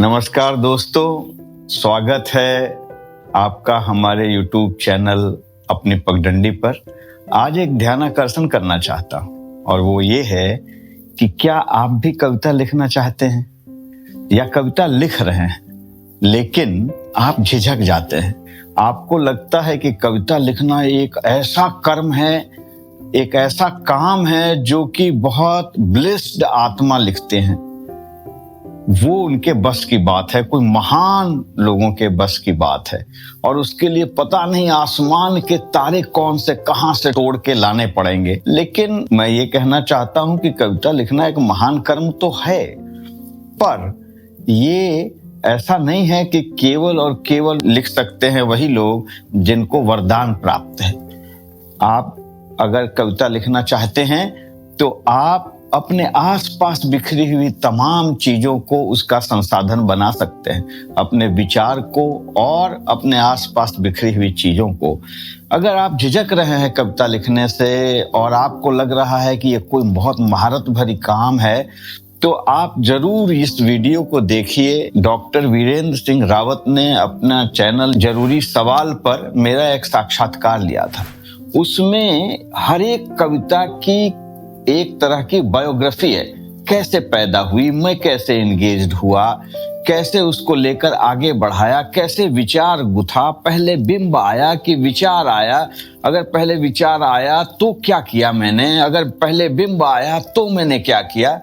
नमस्कार दोस्तों, स्वागत है आपका हमारे YouTube चैनल अपनी पगडंडी पर। आज एक ध्यानाकर्षण करना चाहता हूँ और वो ये है कि क्या आप भी कविता लिखना चाहते हैं या कविता लिख रहे हैं लेकिन आप झिझक जाते हैं। आपको लगता है कि कविता लिखना एक ऐसा कर्म है, एक ऐसा काम है जो कि बहुत ब्लेस्ड आत्मा लिखते हैं, वो उनके बस की बात है, कोई महान लोगों के बस की बात है और उसके लिए पता नहीं आसमान के तारे कौन से कहां से तोड़ के लाने पड़ेंगे। लेकिन मैं ये कहना चाहता हूं कि कविता लिखना एक महान कर्म तो है, पर ये ऐसा नहीं है कि केवल और केवल लिख सकते हैं वही लोग जिनको वरदान प्राप्त है। आप अगर कविता लिखना चाहते हैं तो आप अपने आसपास बिखरी हुई तमाम चीजों को उसका संसाधन बना सकते हैं, अपने विचार को और अपने आसपास बिखरी हुई चीजों को। अगर आप झिझक रहे हैं कविता लिखने से और आपको लग रहा है कि ये कोई बहुत महारत भरी काम है, तो आप जरूर इस वीडियो को देखिए। डॉक्टर वीरेंद्र सिंह रावत ने अपना चैनल जरूरी सवाल पर मेरा एक साक्षात्कार लिया था। उसमें हर एक कविता की एक तरह की बायोग्राफी है, कैसे पैदा हुई, मैं कैसे एंगेज्ड हुआ, कैसे उसको लेकर आगे बढ़ाया, कैसे विचार गुथा, पहले बिंब आया कि विचार आया, अगर पहले विचार आया तो क्या किया मैंने, अगर पहले बिंब आया तो मैंने क्या किया।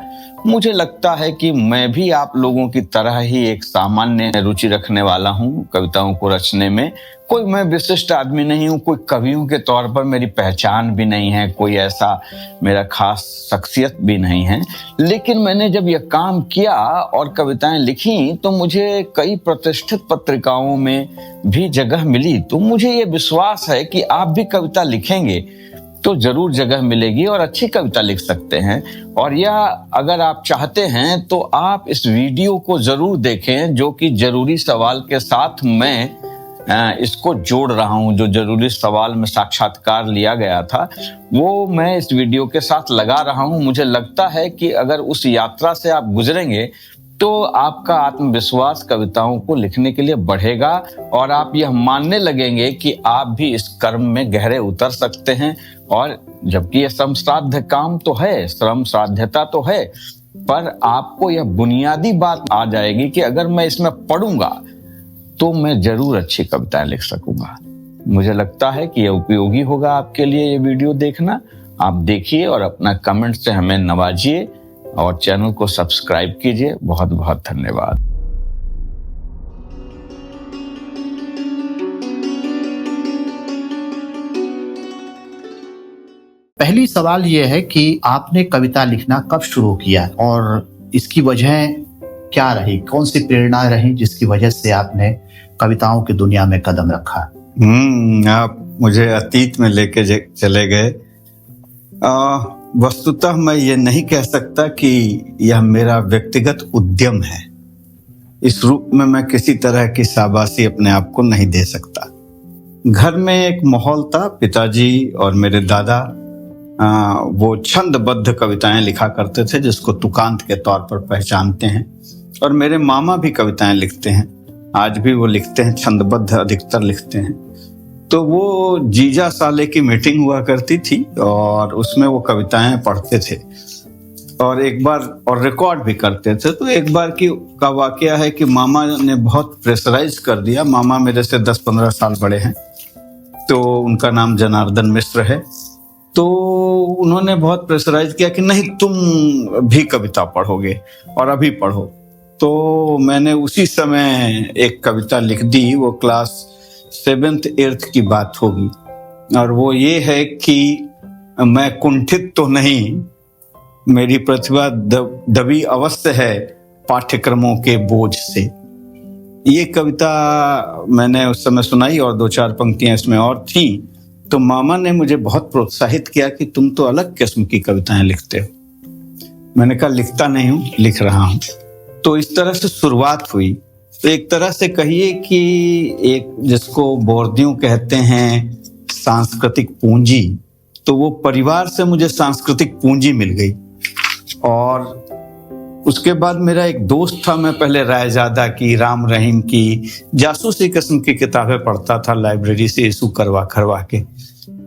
मुझे लगता है कि मैं भी आप लोगों की तरह ही एक सामान्य रुचि रखने वाला हूँ कविताओं को रचने में। कोई मैं विशिष्ट आदमी नहीं हूँ, कोई कवियों के तौर पर मेरी पहचान भी नहीं है, कोई ऐसा मेरा खास शख्सियत भी नहीं है। लेकिन मैंने जब यह काम किया और कविताएं लिखी तो मुझे कई प्रतिष्ठित पत्रिकाओं में भी जगह मिली। तो मुझे ये विश्वास है कि आप भी कविता लिखेंगे तो जरूर जगह मिलेगी और अच्छी कविता लिख सकते हैं। और यह अगर आप चाहते हैं तो आप इस वीडियो को जरूर देखें, जो कि जरूरी सवाल के साथ मैं इसको जोड़ रहा हूं। जो जरूरी सवाल में साक्षात्कार लिया गया था वो मैं इस वीडियो के साथ लगा रहा हूं। मुझे लगता है कि अगर उस यात्रा से आप गुजरेंगे तो आपका आत्मविश्वास कविताओं को लिखने के लिए बढ़ेगा और आप यह मानने लगेंगे कि आप भी इस कर्म में गहरे उतर सकते हैं। और जबकि यह श्रम साध्य काम तो है, श्रम साध्यता तो है, पर आपको यह बुनियादी बात आ जाएगी कि अगर मैं इसमें पढ़ूंगा तो मैं जरूर अच्छी कविताएं लिख सकूंगा। मुझे लगता है कि यह उपयोगी होगा आपके लिए ये वीडियो देखना। आप देखिए और अपना कमेंट से हमें नवाजिए और चैनल को सब्सक्राइब कीजिए। बहुत बहुत धन्यवाद। पहली सवाल ये है कि आपने कविता लिखना कब शुरू किया और इसकी वजह क्या रही, कौन सी प्रेरणा रही जिसकी वजह से आपने कविताओं की दुनिया में कदम रखा? आप मुझे अतीत में लेके चले गए। वस्तुतः मैं ये नहीं कह सकता कि यह मेरा व्यक्तिगत उद्यम है। इस रूप में मैं किसी तरह की शाबाशी अपने आप को नहीं दे सकता। घर में एक माहौल था, पिताजी और मेरे दादा वो छंदबद्ध कविताएं लिखा करते थे जिसको तुकांत के तौर पर पहचानते हैं, और मेरे मामा भी कविताएं लिखते हैं, आज भी वो लिखते हैं, छंदबद्ध अधिकतर लिखते हैं। तो वो जीजा साले की मीटिंग हुआ करती थी और उसमें वो कविताएं पढ़ते थे और एक बार और रिकॉर्ड भी करते थे। तो एक बार का वाकया है कि मामा ने बहुत प्रेशराइज कर दिया। मामा मेरे से 10-15 साल बड़े हैं, तो उनका नाम जनार्दन मिश्र है। तो उन्होंने बहुत प्रेशराइज किया कि नहीं, तुम भी कविता पढ़ोगे और अभी पढ़ो। तो मैंने उसी समय एक कविता लिख दी। वो क्लास 7th 8th की बात होगी और वो ये है कि मैं कुंठित तो नहीं, मेरी प्रतिभा दबी अवश्य है पाठ्यक्रमों के बोझ से। ये कविता मैंने उस समय सुनाई और 2-4 पंक्तियां इसमें और थी। तो मामा ने मुझे बहुत प्रोत्साहित किया कि तुम तो अलग किस्म की कविताएं लिखते हो। मैंने कहा लिखता नहीं हूं, लिख रहा हूं। तो इस तरह से शुरुआत हुई। तो एक तरह से कहिए कि एक जिसको बोर्दियों कहते हैं सांस्कृतिक पूंजी, तो वो परिवार से मुझे सांस्कृतिक पूंजी मिल गई। और उसके बाद मेरा एक दोस्त था, मैं पहले रायजादा की, राम रहीम की, जासूसी किस्म की किताबें पढ़ता था लाइब्रेरी से इशू करवा करवा के।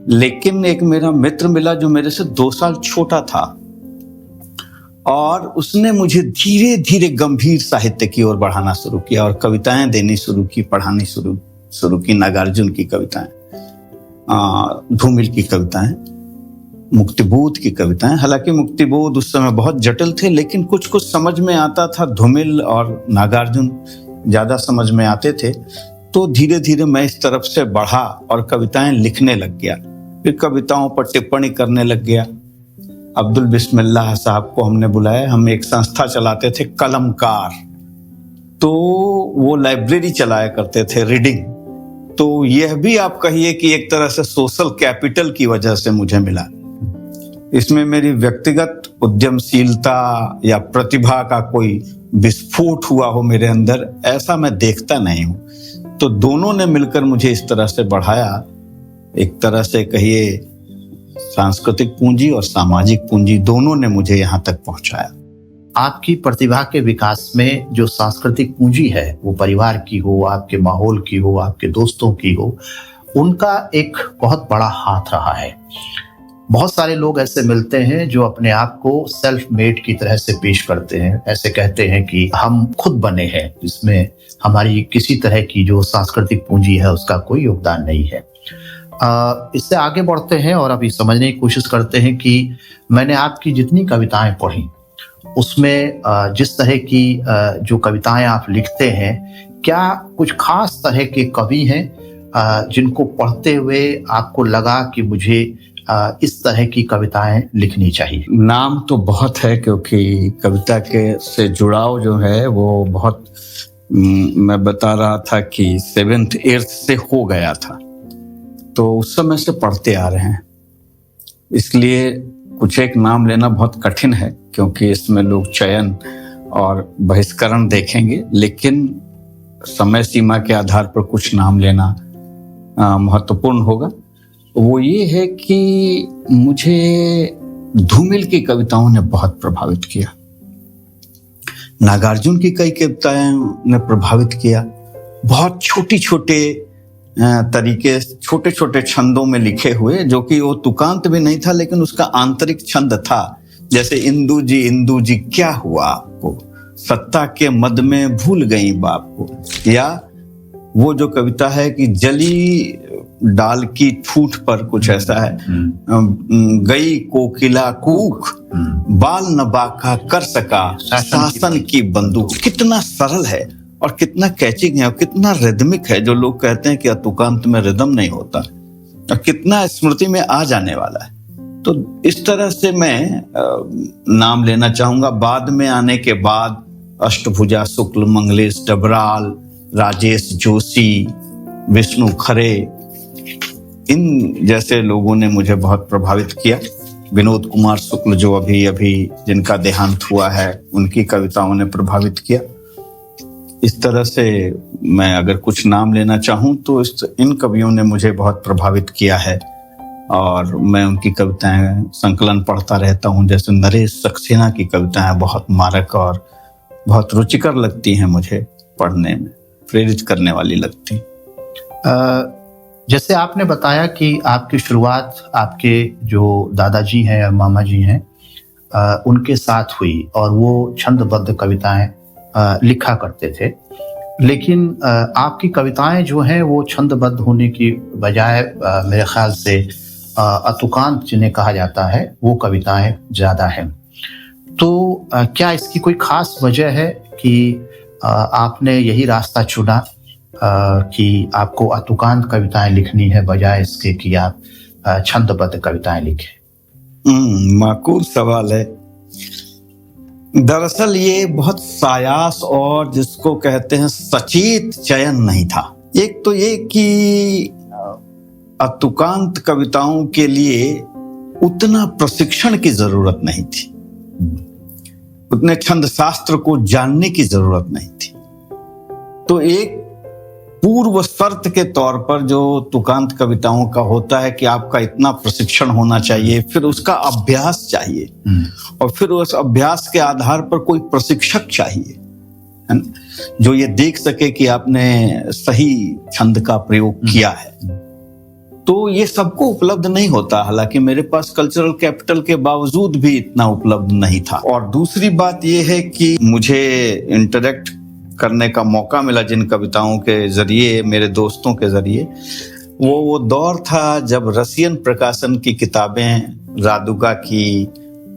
लेकिन एक मेरा मित्र मिला जो मेरे से 2 साल छोटा था, और उसने मुझे धीरे धीरे गंभीर साहित्य की ओर बढ़ाना शुरू किया और कविताएं देनी शुरू की, पढ़ानी शुरू की। नागार्जुन की कविताएं, धूमिल की कविताएं, मुक्तिबोध की कविताएं। हालांकि मुक्तिबोध उस समय बहुत जटिल थे, लेकिन कुछ कुछ समझ में आता था। धूमिल और नागार्जुन ज्यादा समझ में आते थे। तो धीरे धीरे मैं इस तरफ से बढ़ा और कविताएं लिखने लग गया। फिर कविताओं पर टिप्पणी करने लग गया। अब्दुल बिस्मिल्लाह साहब को हमने बुलाया। हम एक संस्था चलाते थे, कलमकार। तो वो लाइब्रेरी चलाया करते थे, रीडिंग। तो यह भी आप कहिए कि एक तरह से सोशल कैपिटल की वजह से मुझे मिला। इसमें मेरी व्यक्तिगत उद्यमशीलता या प्रतिभा का कोई विस्फोट हुआ हो मेरे अंदर, ऐसा मैं देखता नहीं हूं। तो दोनों ने मिलकर मुझे इस तरह से बढ़ाया। एक तरह से कहिए सांस्कृतिक पूंजी और सामाजिक पूंजी, दोनों ने मुझे यहां तक पहुंचाया। आपकी प्रतिभा के विकास में जो सांस्कृतिक पूंजी है, वो परिवार की हो, आपके माहौल की हो, आपके दोस्तों की हो, उनका एक बहुत बड़ा हाथ रहा है। बहुत सारे लोग ऐसे मिलते हैं जो अपने आप को सेल्फ मेड की तरह से पेश करते हैं, ऐसे कहते हैं कि हम खुद बने हैं, जिसमें हमारी किसी तरह की जो सांस्कृतिक पूंजी है उसका कोई योगदान नहीं है। इससे आगे बढ़ते हैं और अभी समझने की कोशिश करते हैं कि मैंने आपकी जितनी कविताएं पढ़ी उसमें जिस तरह की जो कविताएं आप लिखते हैं, क्या कुछ खास तरह के कवि हैं जिनको पढ़ते हुए आपको लगा कि मुझे इस तरह की कविताएं लिखनी चाहिए? नाम तो बहुत है, क्योंकि कविता के से जुड़ाव जो है वो बहुत, मैं बता रहा था कि 7th 8th से हो गया था, तो उस समय से पढ़ते आ रहे हैं। इसलिए कुछ एक नाम लेना बहुत कठिन है, क्योंकि इसमें लोग चयन और बहिष्करण देखेंगे। लेकिन समय सीमा के आधार पर कुछ नाम लेना महत्वपूर्ण होगा। वो ये है कि मुझे धूमिल की कविताओं ने बहुत प्रभावित किया, नागार्जुन की कई कविताएं ने प्रभावित किया। बहुत छोटे छोटे तरीके, छोटे छोटे छंदों में लिखे हुए, जो कि वो तुकांत भी नहीं था, लेकिन उसका आंतरिक छंद था। जैसे इंदु जी क्या हुआ आपको, सत्ता के मद में भूल गई बाप को। या वो जो कविता है कि जली डाल की ठूठ पर, कुछ ऐसा है, गई कोकिला कूक, बाल न बाका कर सका शासन की बंदूक। कितना सरल है और कितना कैचिंग है और कितना रिदमिक है। जो लोग कहते हैं कि अतुकांत में रिदम नहीं होता, और कितना स्मृति में आ जाने वाला है। तो इस तरह से मैं नाम लेना चाहूंगा। बाद में आने के बाद अष्टभुजा शुक्ल, मंगलेश डबराल, राजेश जोशी, विष्णु खरे, इन जैसे लोगों ने मुझे बहुत प्रभावित किया। विनोद कुमार शुक्ल जो अभी जिनका देहांत हुआ है, उनकी कविताओं ने प्रभावित किया। इस तरह से मैं अगर कुछ नाम लेना चाहूं तो इन कवियों ने मुझे बहुत प्रभावित किया है, और मैं उनकी कविताएं संकलन पढ़ता रहता हूं। जैसे नरेश सक्सेना की कविताएं बहुत मारक और बहुत रुचिकर लगती हैं मुझे, पढ़ने में प्रेरित करने वाली लगती। जैसे आपने बताया कि आपकी शुरुआत आपके जो दादाजी हैं या मामा जी हैं उनके साथ हुई, और वो छंदबद्ध कविताएं लिखा करते थे। लेकिन आपकी कविताएं जो हैं वो छंदबद्ध होने की बजाय मेरे ख्याल से अतुकांत जिन्हें कहा जाता है, वो कविताएं ज़्यादा हैं। तो क्या इसकी कोई खास वजह है कि आपने यही रास्ता चुना कि आपको अतुकांत कविताएं लिखनी है बजाय इसके कि आप छंदबद्ध कविताएं लिखें? माकूल सवाल है। दरअसल ये बहुत सायास और जिसको कहते हैं सचेत चयन नहीं था। एक तो ये कि अतुकांत कविताओं के लिए उतना प्रशिक्षण की जरूरत नहीं थी, उतने छंद शास्त्र को जानने की जरूरत नहीं थी। तो एक पूर्व शर्त के तौर पर जो तुकांत कविताओं का होता है कि आपका इतना प्रशिक्षण होना चाहिए, फिर उसका अभ्यास चाहिए, और फिर उस अभ्यास के आधार पर कोई प्रशिक्षक चाहिए, है ना, जो ये देख सके कि आपने सही छंद का प्रयोग किया है। तो ये सबको उपलब्ध नहीं होता, हालांकि मेरे पास कल्चरल कैपिटल के बावजूद भी इतना उपलब्ध नहीं था। और दूसरी बात ये है कि मुझे इंटरेक्ट करने का मौका मिला जिन कविताओं के जरिए, मेरे दोस्तों के जरिए, वो दौर था जब रसियन प्रकाशन की किताबें, रादुगा की,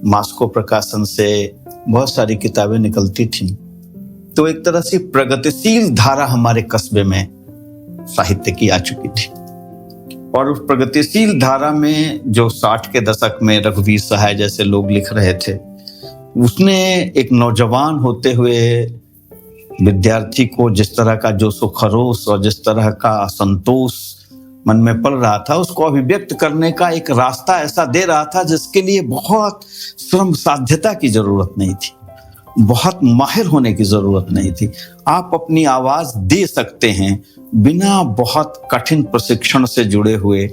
मास्को प्रकाशन से बहुत सारी किताबें निकलती थी। तो एक तरह से प्रगतिशील धारा हमारे कस्बे में साहित्य की आ चुकी थी, और उस प्रगतिशील धारा में जो 60 के दशक में रघुवीर सहाय जैसे लोग लिख रहे थे, उसने एक नौजवान होते हुए विद्यार्थी को जिस तरह का जोश व खरोश और जिस तरह का असंतोष मन में पल रहा था, उसको अभिव्यक्त करने का एक रास्ता ऐसा दे रहा था जिसके लिए बहुत श्रम साध्यता की जरूरत नहीं थी, बहुत माहिर होने की जरूरत नहीं थी। आप अपनी आवाज दे सकते हैं बिना बहुत कठिन प्रशिक्षण से जुड़े हुए,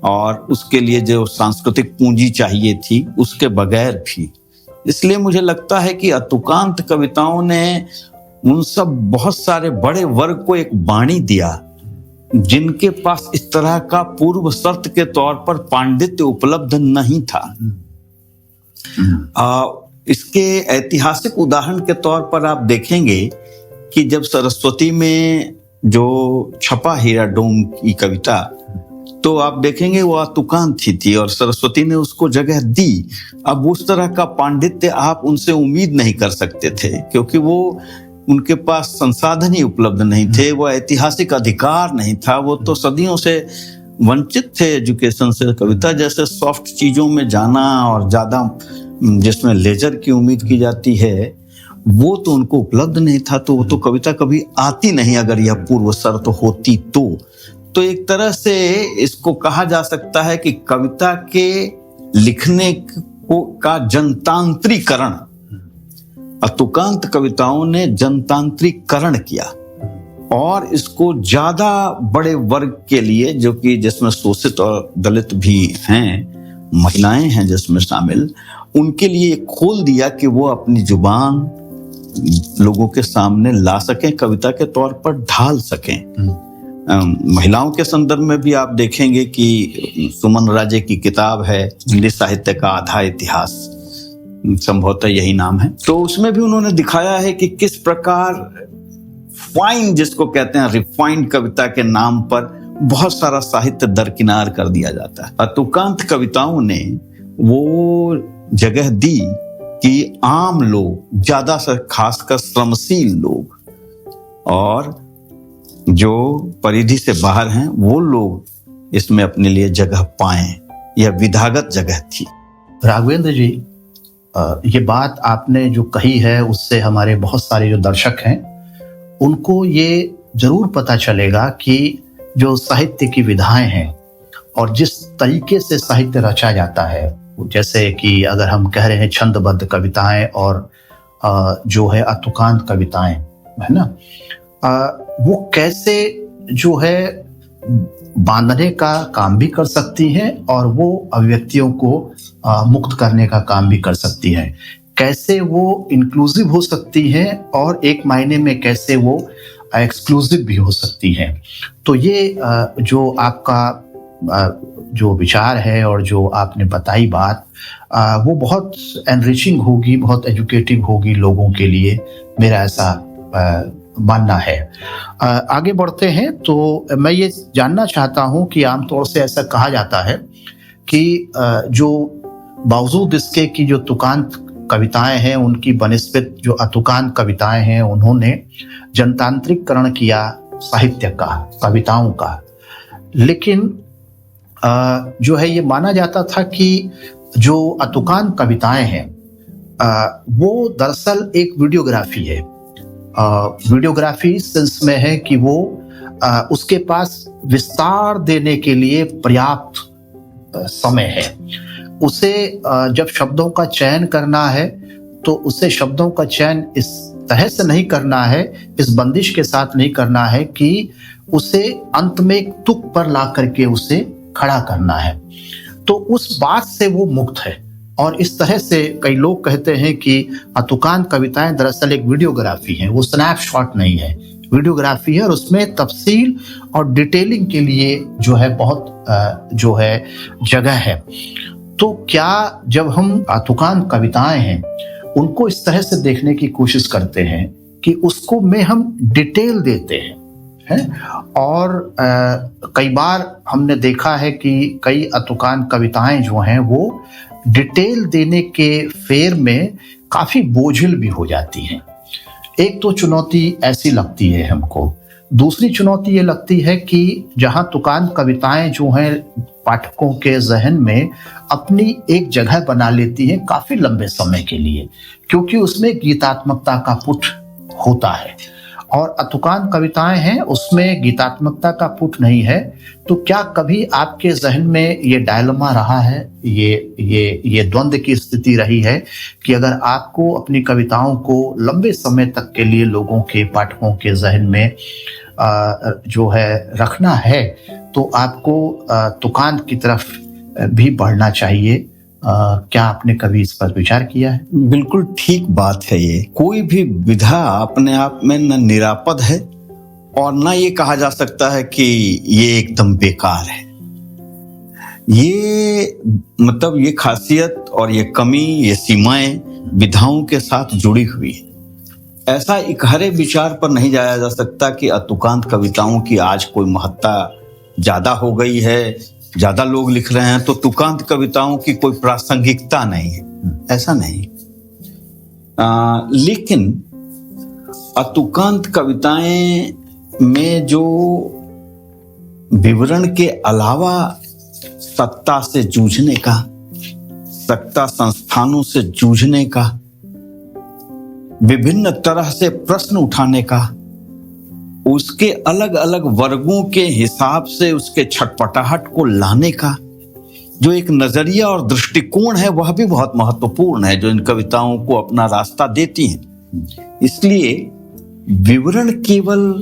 और उसके लिए जो सांस्कृतिक पूंजी चाहिए थी उसके बगैर भी। इसलिए मुझे लगता है कि अतुकांत कविताओं ने उन सब बहुत सारे बड़े वर्ग को एक वाणी दिया जिनके पास इस तरह का पूर्व शर्त के तौर पर पांडित्य उपलब्ध नहीं था। इसके ऐतिहासिक उदाहरण के तौर पर आप देखेंगे कि जब सरस्वती में जो छपा हीरा डोम की कविता, तो आप देखेंगे वो अतुकांत ही थी और सरस्वती ने उसको जगह दी। अब उस तरह का पांडित्य आप उनसे उम्मीद नहीं कर सकते थे, क्योंकि वो उनके पास संसाधन ही उपलब्ध नहीं थे, वो ऐतिहासिक अधिकार नहीं था, वो तो सदियों से वंचित थे एजुकेशन से। कविता जैसे सॉफ्ट चीजों में जाना और ज्यादा जिसमें लेजर की उम्मीद की जाती है, वो तो उनको उपलब्ध नहीं था, तो वो तो कविता कभी आती नहीं अगर यह पूर्व शर्त होती तो एक तरह से इसको कहा जा सकता है कि कविता के लिखने का जनतांत्रिकरण, अतुकांत कविताओं ने जनतांत्रिकरण किया, और इसको ज्यादा बड़े वर्ग के लिए, जो कि जिसमें शोषित और दलित भी हैं, महिलाएं हैं जिसमें शामिल, उनके लिए खोल दिया कि वो अपनी जुबान लोगों के सामने ला सकें, कविता के तौर पर ढाल सकें। महिलाओं के संदर्भ में भी आप देखेंगे कि सुमन राजे की किताब है हिंदी साहित्य का आधा इतिहास, संभवतः यही नाम है, तो उसमें भी उन्होंने दिखाया है कि किस प्रकार फाइन, जिसको कहते हैं रिफाइंड कविता के नाम पर बहुत सारा साहित्य दरकिनार कर दिया जाता है। अतुकांत कविताओं ने वो जगह दी कि आम लोग, ज्यादा से खासकर श्रमशील लोग और जो परिधि से बाहर हैं, वो लोग इसमें अपने लिए जगह पाएं। यह विधागत जगह थी। राघवेंद्र जी, ये बात आपने जो कही है उससे हमारे बहुत सारे जो दर्शक हैं उनको ये जरूर पता चलेगा कि जो साहित्य की विधाएं हैं और जिस तरीके से साहित्य रचा जाता है, जैसे कि अगर हम कह रहे हैं छंदबद्ध कविताएं और जो है अतुकांत कविताएं, है ना, वो कैसे जो है बांधने का काम भी कर सकती हैं और वो अभिव्यक्तियों को मुक्त करने का काम भी कर सकती हैं, कैसे वो इंक्लूसिव हो सकती हैं और एक मायने में कैसे वो एक्सक्लूसिव भी हो सकती हैं। तो ये जो आपका जो विचार है और जो आपने बताई बात, वो बहुत एनरिचिंग होगी, बहुत एजुकेटिव होगी लोगों के लिए, मेरा ऐसा मानना है। आगे बढ़ते हैं तो मैं ये जानना चाहता हूं कि आमतौर से ऐसा कहा जाता है कि जो बावजूद इसके कि जो तुकांत कविताएं हैं उनकी बनिस्बत जो अतुकांत कविताएं हैं उन्होंने जनतांत्रिकरण किया साहित्य का, कविताओं का, लेकिन जो है ये माना जाता था कि जो अतुकांत कविताएं हैं वो दरअसल एक वीडियोग्राफी है। वीडियोग्राफी सेंस में है कि वो उसके पास विस्तार देने के लिए पर्याप्त समय है। उसे जब शब्दों का चयन करना है तो उसे शब्दों का चयन इस तरह से नहीं करना है, इस बंदिश के साथ नहीं करना है कि उसे अंत में एक तुक पर ला करके उसे खड़ा करना है। तो उस बात से वो मुक्त है। और इस तरह से कई लोग कहते हैं कि अतुकांत कविताएं दरअसल एक वीडियोग्राफी है, वो स्नैपशॉट नहीं है, वीडियोग्राफी है, और उसमें तफसील और डिटेलिंग के लिए जो है बहुत जो है जगह है। तो क्या जब हम अतुकांत कविताएं हैं उनको इस तरह से देखने की कोशिश करते हैं कि उसको में हम डिटेल देते हैं और कई बार हमने देखा है कि कई अतुकांत कविताएं जो हैं वो डिटेल देने के फेर में काफी बोझिल भी हो जाती हैं। एक तो चुनौती ऐसी लगती है हमको। दूसरी चुनौती ये लगती है कि जहां तुकांत कविताएं जो हैं पाठकों के जहन में अपनी एक जगह बना लेती हैं काफी लंबे समय के लिए, क्योंकि उसमें गीतात्मकता का पुट होता है, और अतुकांत कविताएं हैं उसमें गीतात्मकता का पुट नहीं है। तो क्या कभी आपके जहन में ये डायलेमा रहा है, ये द्वंद्व की स्थिति रही है कि अगर आपको अपनी कविताओं को लंबे समय तक के लिए लोगों के पाठकों के जहन में जो है रखना है तो आपको तुकांत की तरफ भी बढ़ना चाहिए? क्या आपने कभी इस पर विचार किया है? बिल्कुल ठीक बात है। ये कोई भी विधा अपने आप में न निरापद है और न ये कहा जा सकता है कि ये एकदम बेकार है। ये मतलब ये खासियत और ये कमी, ये सीमाएं विधाओं के साथ जुड़ी हुई है। ऐसा इकहरे विचार पर नहीं जाया जा सकता कि अतुकांत कविताओं की आज कोई महत्ता ज्यादा हो गई है, ज्यादा लोग लिख रहे हैं तो तुकांत कविताओं की कोई प्रासंगिकता नहीं है, ऐसा नहीं। लेकिन अतुकांत कविताएं में जो विवरण के अलावा सत्ता से जूझने का, सत्ता संस्थानों से जूझने का, विभिन्न तरह से प्रश्न उठाने का, उसके अलग अलग वर्गों के हिसाब से उसके छटपटाहट को लाने का जो एक नजरिया और दृष्टिकोण है वह भी बहुत महत्वपूर्ण है, जो इन कविताओं को अपना रास्ता देती हैं। इसलिए विवरण केवल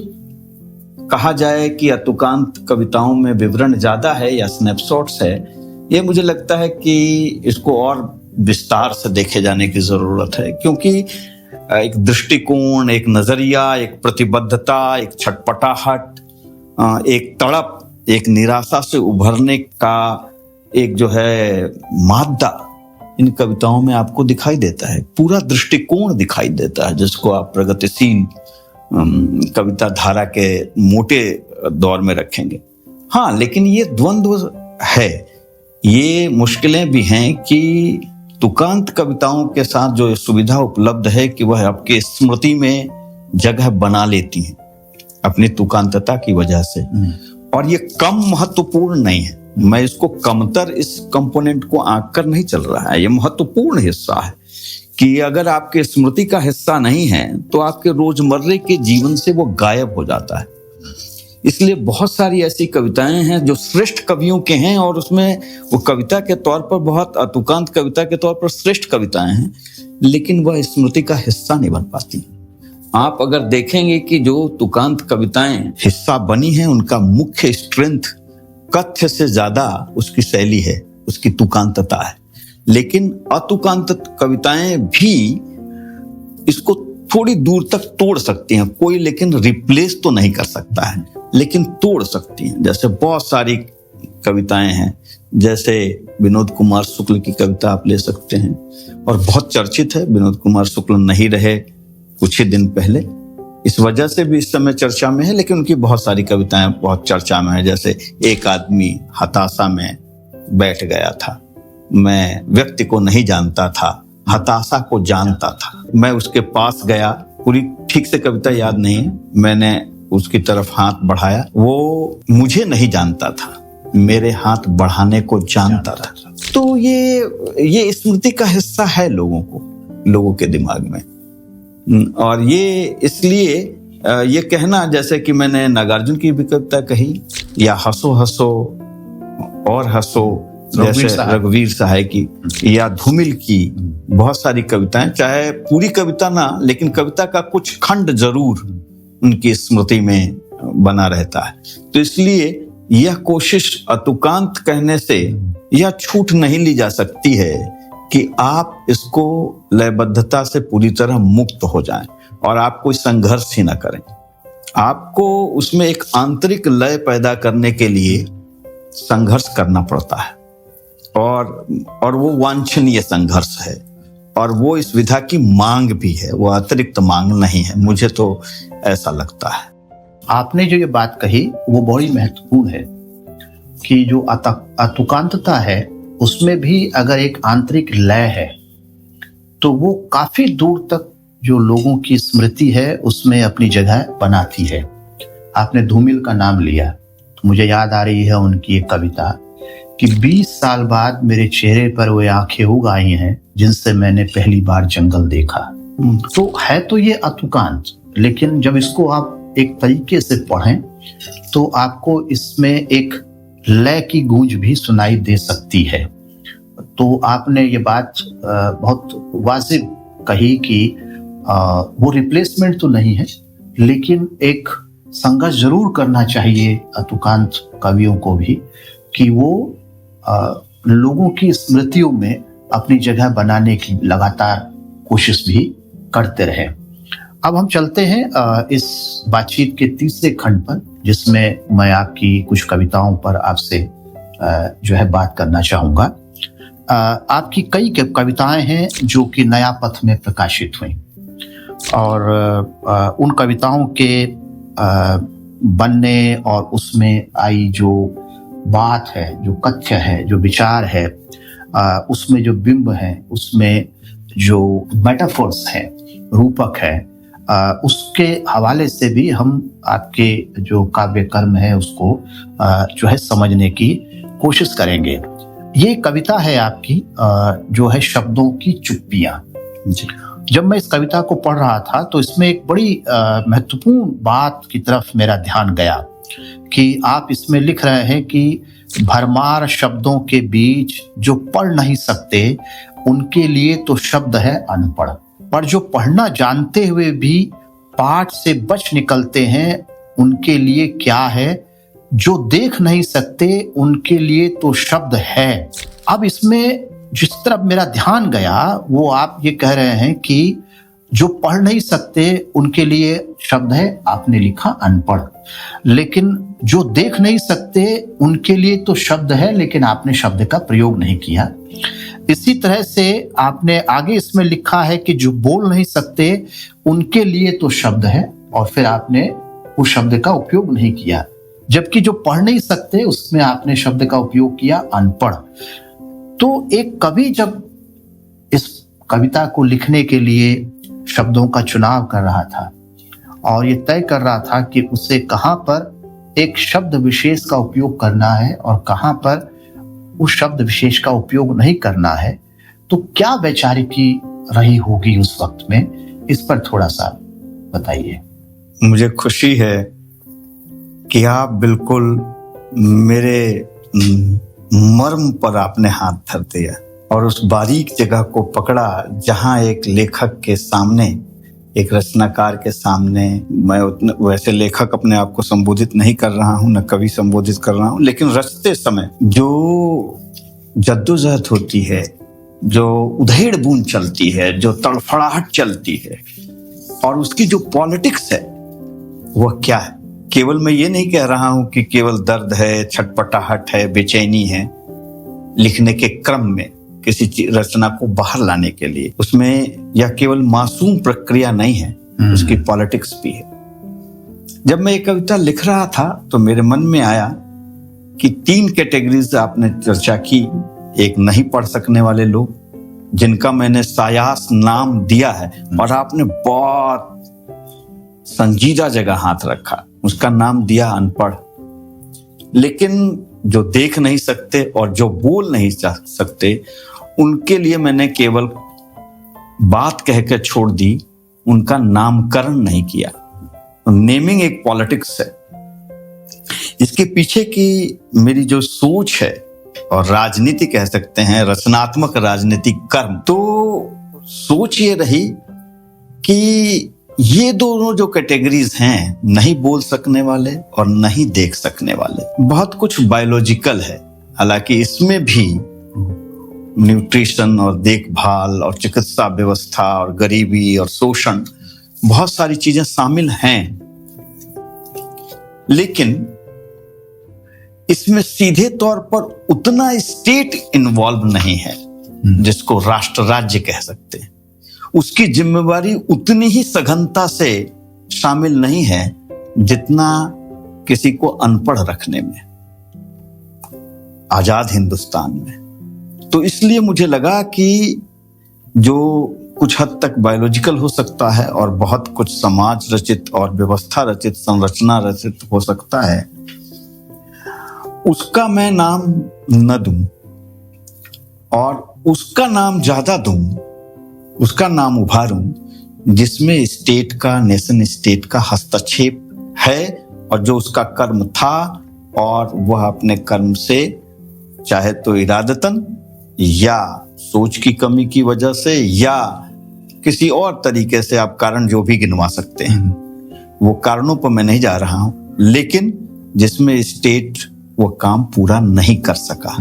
कहा जाए कि अतुकांत कविताओं में विवरण ज्यादा है या स्नैपशॉट्स है, ये मुझे लगता है कि इसको और विस्तार से देखे जाने की जरूरत है, क्योंकि एक दृष्टिकोण, एक नजरिया, एक प्रतिबद्धता, एक छटपटाहट, एक तड़प, एक निराशा से उभरने का एक जो है मादा इन कविताओं में आपको दिखाई देता है। पूरा दृष्टिकोण दिखाई देता है जिसको आप प्रगतिशील कविता धारा के मोटे दौर में रखेंगे। हाँ, लेकिन ये द्वंद्व है, ये मुश्किलें भी हैं कि तुकांत कविताओं के साथ जो सुविधा उपलब्ध है कि वह आपके स्मृति में जगह बना लेती हैं अपनी तुकांतता की वजह से, और ये कम महत्वपूर्ण नहीं है। मैं इसको कमतर इस कंपोनेंट को आंक कर नहीं चल रहा है, ये महत्वपूर्ण हिस्सा है कि अगर आपके स्मृति का हिस्सा नहीं है तो आपके रोजमर्रे के जीवन से वो गायब हो जाता है। इसलिए बहुत सारी ऐसी कविताएं हैं जो श्रेष्ठ कवियों के हैं और उसमें वो कविता के तौर पर बहुत अतुकांत कविता के तौर पर श्रेष्ठ कविताएं हैं, लेकिन वह स्मृति का हिस्सा नहीं बन पाती। आप अगर देखेंगे कि जो तुकांत कविताएं हिस्सा बनी हैं उनका मुख्य स्ट्रेंथ कथ्य से ज्यादा उसकी शैली है, उसकी तुकांतता है। लेकिन अतुकांत कविताएं भी इसको थोड़ी दूर तक तोड़ सकती हैं, कोई लेकिन रिप्लेस तो नहीं कर सकता है, लेकिन तोड़ सकती हैं। जैसे बहुत सारी कविताएं हैं, जैसे विनोद कुमार शुक्ल की कविता आप ले सकते हैं, और बहुत चर्चित है। विनोद कुमार शुक्ल नहीं रहे कुछ ही दिन पहले, इस वजह से भी इस समय चर्चा में है, लेकिन उनकी बहुत सारी कविताएं बहुत चर्चा में है। जैसे एक आदमी हताशा में बैठ गया था, मैं व्यक्ति को नहीं जानता था, हताशा को जानता था, मैं उसके पास गया, पूरी ठीक से कविता याद नहीं है, मैंने उसकी तरफ हाथ बढ़ाया, वो मुझे नहीं जानता था, मेरे हाथ बढ़ाने को जानता था। तो ये स्मृति का हिस्सा है लोगों के दिमाग में। और ये इसलिए ये कहना, जैसे कि मैंने नागार्जुन की भी कविता कही, या हंसो हंसो और हंसो, जैसे रघुवीर सहाय की या धूमिल की बहुत सारी कविताएं, चाहे पूरी कविता ना, लेकिन कविता का कुछ खंड जरूर उनकी स्मृति में बना रहता है। तो इसलिए यह कोशिश अतुकांत कहने से यह छूट नहीं ली जा सकती है कि आप इसको लयबद्धता से पूरी तरह मुक्त हो जाएं और आप कोई संघर्ष ही ना करें। आपको उसमें एक आंतरिक लय पैदा करने के लिए संघर्ष करना पड़ता है और वो वांछनीय संघर्ष है और वो इस विधा की मांग भी है, वो अतिरिक्त मांग नहीं है, मुझे तो ऐसा लगता है। आपने जो ये बात कही वो बड़ी महत्वपूर्ण है कि जो अतुकांतता है उसमें भी अगर एक आंतरिक लय है तो वो काफी दूर तक जो लोगों की स्मृति है उसमें अपनी जगह बनाती है। आपने धूमिल का नाम लिया तो मुझे याद आ रही है उनकी एक कविता कि 20 साल बाद मेरे चेहरे पर वो आंखें उग आई हैं जिनसे मैंने पहली बार जंगल देखा। तो है तो ये अतुकांत, लेकिन जब इसको आप एक तरीके से पढ़ें तो आपको इसमें एक लय की गूंज भी सुनाई दे सकती है। तो आपने ये बात बहुत वाजिब कही कि वो रिप्लेसमेंट तो नहीं है, लेकिन एक संघर्ष जरूर करना चाहिए अतुकांत कवियों को भी कि वो लोगों की स्मृतियों में अपनी जगह बनाने की लगातार कोशिश भी करते रहें। अब हम चलते हैं इस बातचीत के तीसरे खंड पर, जिसमें मैं आपकी कुछ कविताओं पर आपसे जो है बात करना चाहूँगा। आपकी कई कविताएं हैं जो कि नया पथ में प्रकाशित हुई और उन कविताओं के बनने और उसमें आई जो बात है, जो कथ्य है, जो विचार है, उसमें जो बिंब है, उसमें जो मेटाफोर्स है, रूपक है, उसके हवाले से भी हम आपके जो काव्य कर्म है उसको जो है समझने की कोशिश करेंगे। ये कविता है आपकी जो है शब्दों की चुप्पियां। जब मैं इस कविता को पढ़ रहा था तो इसमें एक बड़ी महत्वपूर्ण बात की तरफ मेरा ध्यान गया कि आप इसमें लिख रहे हैं कि भरमार शब्दों के बीच जो पढ़ नहीं सकते उनके लिए तो शब्द है अनपढ़, पर जो पढ़ना जानते हुए भी पाठ से बच निकलते हैं उनके लिए क्या है, जो देख नहीं सकते उनके लिए तो शब्द है। अब इसमें जिस तरफ मेरा ध्यान गया वो आप ये कह रहे हैं कि जो पढ़ नहीं सकते उनके लिए शब्द है, आपने लिखा अनपढ़, लेकिन जो देख नहीं सकते उनके लिए तो शब्द है, लेकिन आपने शब्द का प्रयोग नहीं किया। इसी तरह से आपने आगे इसमें लिखा है कि जो बोल नहीं सकते उनके लिए तो शब्द है, और फिर आपने उस शब्द का उपयोग नहीं किया, जबकि जो पढ़ नहीं सकते उसमें आपने शब्द का उपयोग किया अनपढ़। तो एक कवि जब इस कविता को लिखने के लिए शब्दों का चुनाव कर रहा था और ये तय कर रहा था कि उसे कहाँ पर एक शब्द विशेष का उपयोग करना है और कहाँ पर उस शब्द विशेष का उपयोग नहीं करना है, तो क्या वैचारिकी रही होगी उस वक्त में, इस पर थोड़ा सा बताइए। मुझे खुशी है कि आप बिल्कुल मेरे मर्म पर आपने हाथ धर दिया और उस बारीक जगह को पकड़ा जहां एक लेखक के सामने, एक रचनाकार के सामने, मैं उतने वैसे लेखक अपने आप को संबोधित नहीं कर रहा हूं, न कवि संबोधित कर रहा हूं, लेकिन रचते समय जो जद्दोजहद होती है, जो उधेड़ बूंद चलती है, जो तड़फड़ाहट चलती है और उसकी जो पॉलिटिक्स है वह क्या है। केवल मैं ये नहीं कह रहा हूं कि केवल दर्द है, छटपटाहट है, बेचैनी है लिखने के क्रम में किसी रचना को बाहर लाने के लिए, उसमें यह केवल मासूम प्रक्रिया नहीं है, उसकी पॉलिटिक्स भी है। जब मैं ये कविता लिख रहा था तो मेरे मन में आया कि 3 कैटेगरीज आपने चर्चा की। एक नहीं पढ़ सकने वाले लोग, जिनका मैंने सायास नाम दिया है और आपने बहुत संजीदा जगह हाथ रखा, उसका नाम दिया अनपढ़। लेकिन जो देख नहीं सकते और जो बोल नहीं सकते उनके लिए मैंने केवल बात कहकर छोड़ दी, उनका नामकरण नहीं किया। तो नेमिंग एक पॉलिटिक्स है। इसके पीछे की मेरी जो सोच है और राजनीति कह सकते हैं, रचनात्मक राजनीतिक कर्म। तो सोच ये रही कि ये दोनों जो कैटेगरीज हैं, नहीं बोल सकने वाले और नहीं देख सकने वाले, बहुत कुछ बायोलॉजिकल है। हालांकि इसमें भी न्यूट्रिशन और देखभाल और चिकित्सा व्यवस्था और गरीबी और शोषण, बहुत सारी चीजें शामिल हैं, लेकिन इसमें सीधे तौर पर उतना स्टेट इन्वॉल्व नहीं है जिसको राष्ट्र राज्य कह सकते हैं। उसकी जिम्मेवारी उतनी ही सघनता से शामिल नहीं है जितना किसी को अनपढ़ रखने में आजाद हिंदुस्तान में। तो इसलिए मुझे लगा कि जो कुछ हद तक बायोलॉजिकल हो सकता है और बहुत कुछ समाज रचित और व्यवस्था रचित, संरचना रचित हो सकता है, उसका मैं नाम न दूं और उसका नाम ज्यादा दूं, उसका नाम उभारूं जिसमें स्टेट का, नेशन स्टेट का हस्तक्षेप है और जो उसका कर्म था और वह अपने कर्म से, चाहे तो इरादतन या सोच की कमी की वजह से या किसी और तरीके से, आप कारण जो भी गिनवा सकते हैं, वो कारणों पर मैं नहीं जा रहा हूं, लेकिन जिसमें स्टेट वो काम पूरा नहीं कर सका,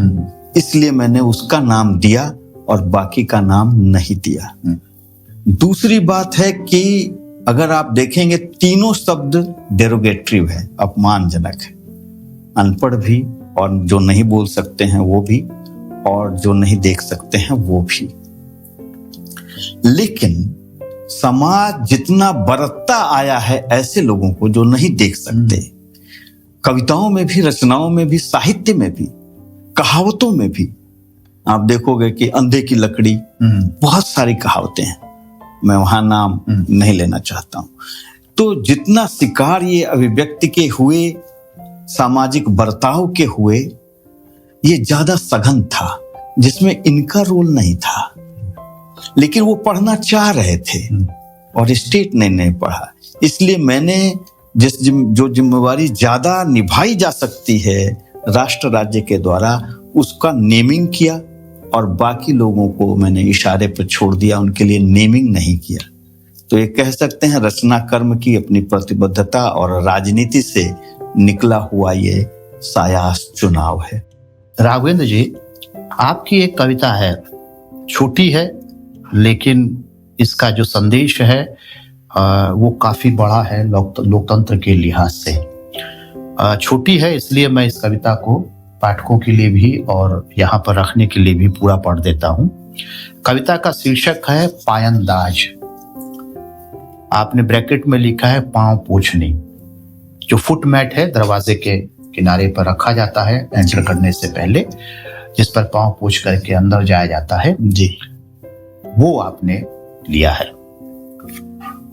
इसलिए मैंने उसका नाम दिया और बाकी का नाम नहीं दिया। दूसरी बात है कि अगर आप देखेंगे, तीनों शब्द डेरोगेटरी है, अपमानजनक है। अनपढ़ भी, और जो नहीं बोल सकते हैं वो भी, और जो नहीं देख सकते हैं वो भी। लेकिन समाज जितना बरतता आया है ऐसे लोगों को जो नहीं देख सकते, कविताओं में भी, रचनाओं में भी, साहित्य में भी, कहावतों में भी आप देखोगे कि अंधे की लकड़ी, बहुत सारी कहावतें हैं, मैं वहां नाम नहीं लेना चाहता हूं। तो जितना शिकार ये अभिव्यक्ति के हुए, सामाजिक बर्ताव के हुए, ये ज्यादा सघन था, जिसमें इनका रोल नहीं था, लेकिन वो पढ़ना चाह रहे थे और स्टेट ने नहीं पढ़ा। इसलिए मैंने जो जिम्मेवारी ज्यादा निभाई जा सकती है राष्ट्र राज्य के द्वारा, उसका नेमिंग किया और बाकी लोगों को मैंने इशारे पर छोड़ दिया, उनके लिए नेमिंग नहीं किया। तो ये कह सकते हैं रचना कर्म की अपनी प्रतिबद्धता और राजनीति से निकला हुआ ये सायास चुनाव है। राघवेंद्र जी, आपकी एक कविता है, छोटी है लेकिन इसका जो संदेश है वो काफी बड़ा है लोकतंत्र के लिहाज से। छोटी है इसलिए मैं इस कविता को पाठकों के लिए भी और यहाँ पर रखने के लिए भी पूरा पढ़ देता हूँ। कविता का शीर्षक है पायंदाज। आपने ब्रैकेट में लिखा है पांव पोंछनी। जो फुट मैट है दरवाजे के किनारे पर रखा जाता है एंटर करने से पहले, जिस पर पांव पोंछ करके अंदर जाया जाता है जी, वो आपने लिया है।